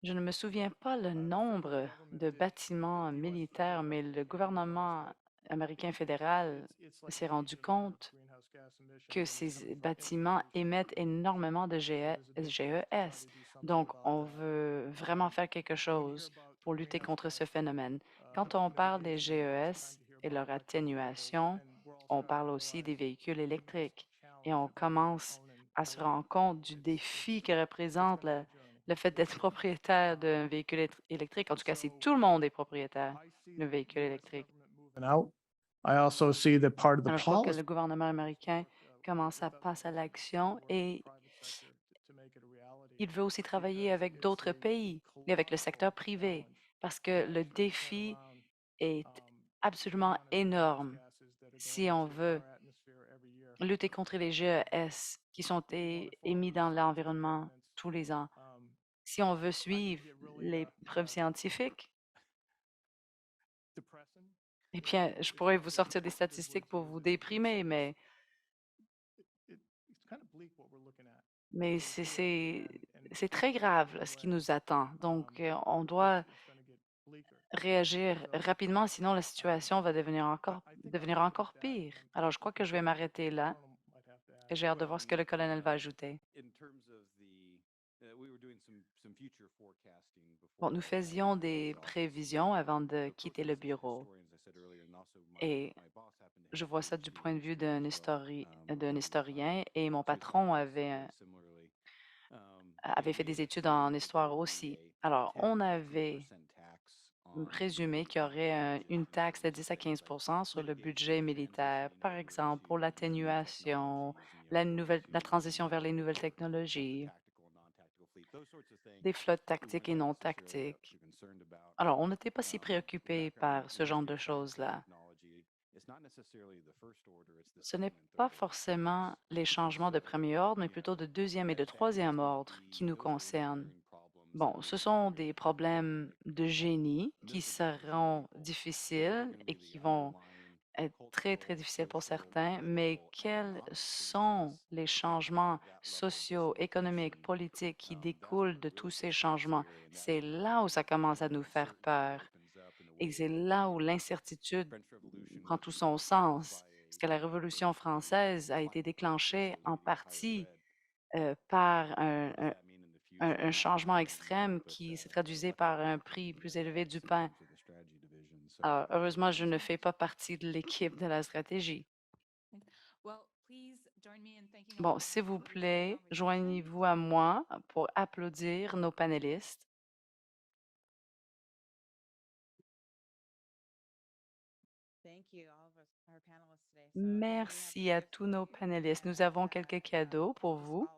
Je ne me souviens pas le nombre de bâtiments militaires, mais le gouvernement américain fédéral s'est rendu compte que ces bâtiments émettent énormément de GES. Donc, on veut vraiment faire quelque chose pour lutter contre ce phénomène. Quand on parle des GES et leur atténuation, on parle aussi des véhicules électriques et on commence à se rendre compte du défi que représente le fait d'être propriétaire d'un véhicule électrique. En tout cas, si tout le monde est propriétaire d'un véhicule électrique. Alors, je crois que le gouvernement américain commence à passer à l'action et il veut aussi travailler avec d'autres pays et avec le secteur privé parce que le défi est absolument énorme si on veut lutter contre les GES qui sont émis dans l'environnement tous les ans. Si on veut suivre les preuves scientifiques, eh bien, je pourrais vous sortir des statistiques pour vous déprimer, mais c'est très grave là, ce qui nous attend. Donc, on doit réagir rapidement, sinon la situation va devenir encore pire. Alors, je crois que je vais m'arrêter là et j'ai hâte de voir ce que le colonel va ajouter. Bon, nous faisions des prévisions avant de quitter le bureau et je vois ça du point de vue d'un historien et mon patron avait fait des études en histoire aussi. Alors, on avait présumé qu'il y aurait une taxe de 10 à 15 sur le budget militaire, par exemple pour l'atténuation, la transition vers les nouvelles technologies, des flottes tactiques et non tactiques. Alors, on n'était pas si préoccupé par ce genre de choses-là. Ce n'est pas forcément les changements de premier ordre, mais plutôt de deuxième et de troisième ordre qui nous concernent. Bon, ce sont des problèmes de génie qui seront difficiles et qui vont être très, très difficiles pour certains, mais quels sont les changements sociaux, économiques, politiques qui découlent de tous ces changements? C'est là où ça commence à nous faire peur. Et c'est là où l'incertitude prend tout son sens, parce que la Révolution française a été déclenchée en partie par un changement extrême qui se traduisait par un prix plus élevé du pain. Alors, heureusement, je ne fais pas partie de l'équipe de la stratégie. Bon, s'il vous plaît, joignez-vous à moi pour applaudir nos panélistes. Merci à tous nos panélistes. Nous avons quelques cadeaux pour vous.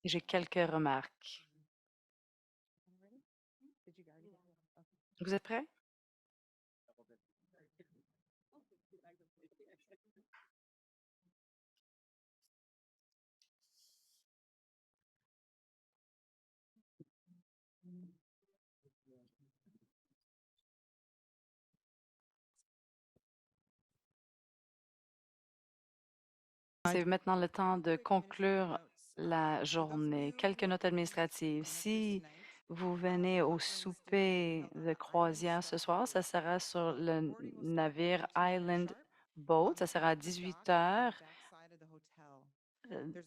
J'ai quelques remarques. Vous êtes prêts? C'est maintenant le temps de conclure la journée. Quelques notes administratives. Si vous venez au souper de croisière ce soir, ça sera sur le navire Island Boat. Ça sera à 18 heures.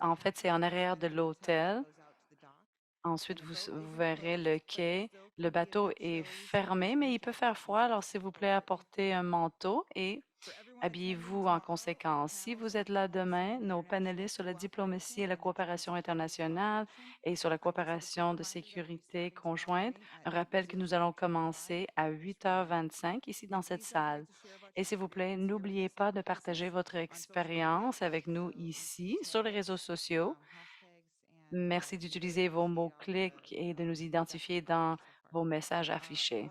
En fait, c'est en arrière de l'hôtel. Ensuite, vous verrez le quai. Le bateau est fermé, mais il peut faire froid. Alors, s'il vous plaît, apportez un manteau et habillez-vous en conséquence. Si vous êtes là demain, nos panélistes sur la diplomatie et la coopération internationale et sur la coopération de sécurité conjointe, un rappel que nous allons commencer à 8h25 ici dans cette salle. Et s'il vous plaît, n'oubliez pas de partager votre expérience avec nous ici sur les réseaux sociaux. Merci d'utiliser vos mots-clics et de nous identifier dans vos messages affichés.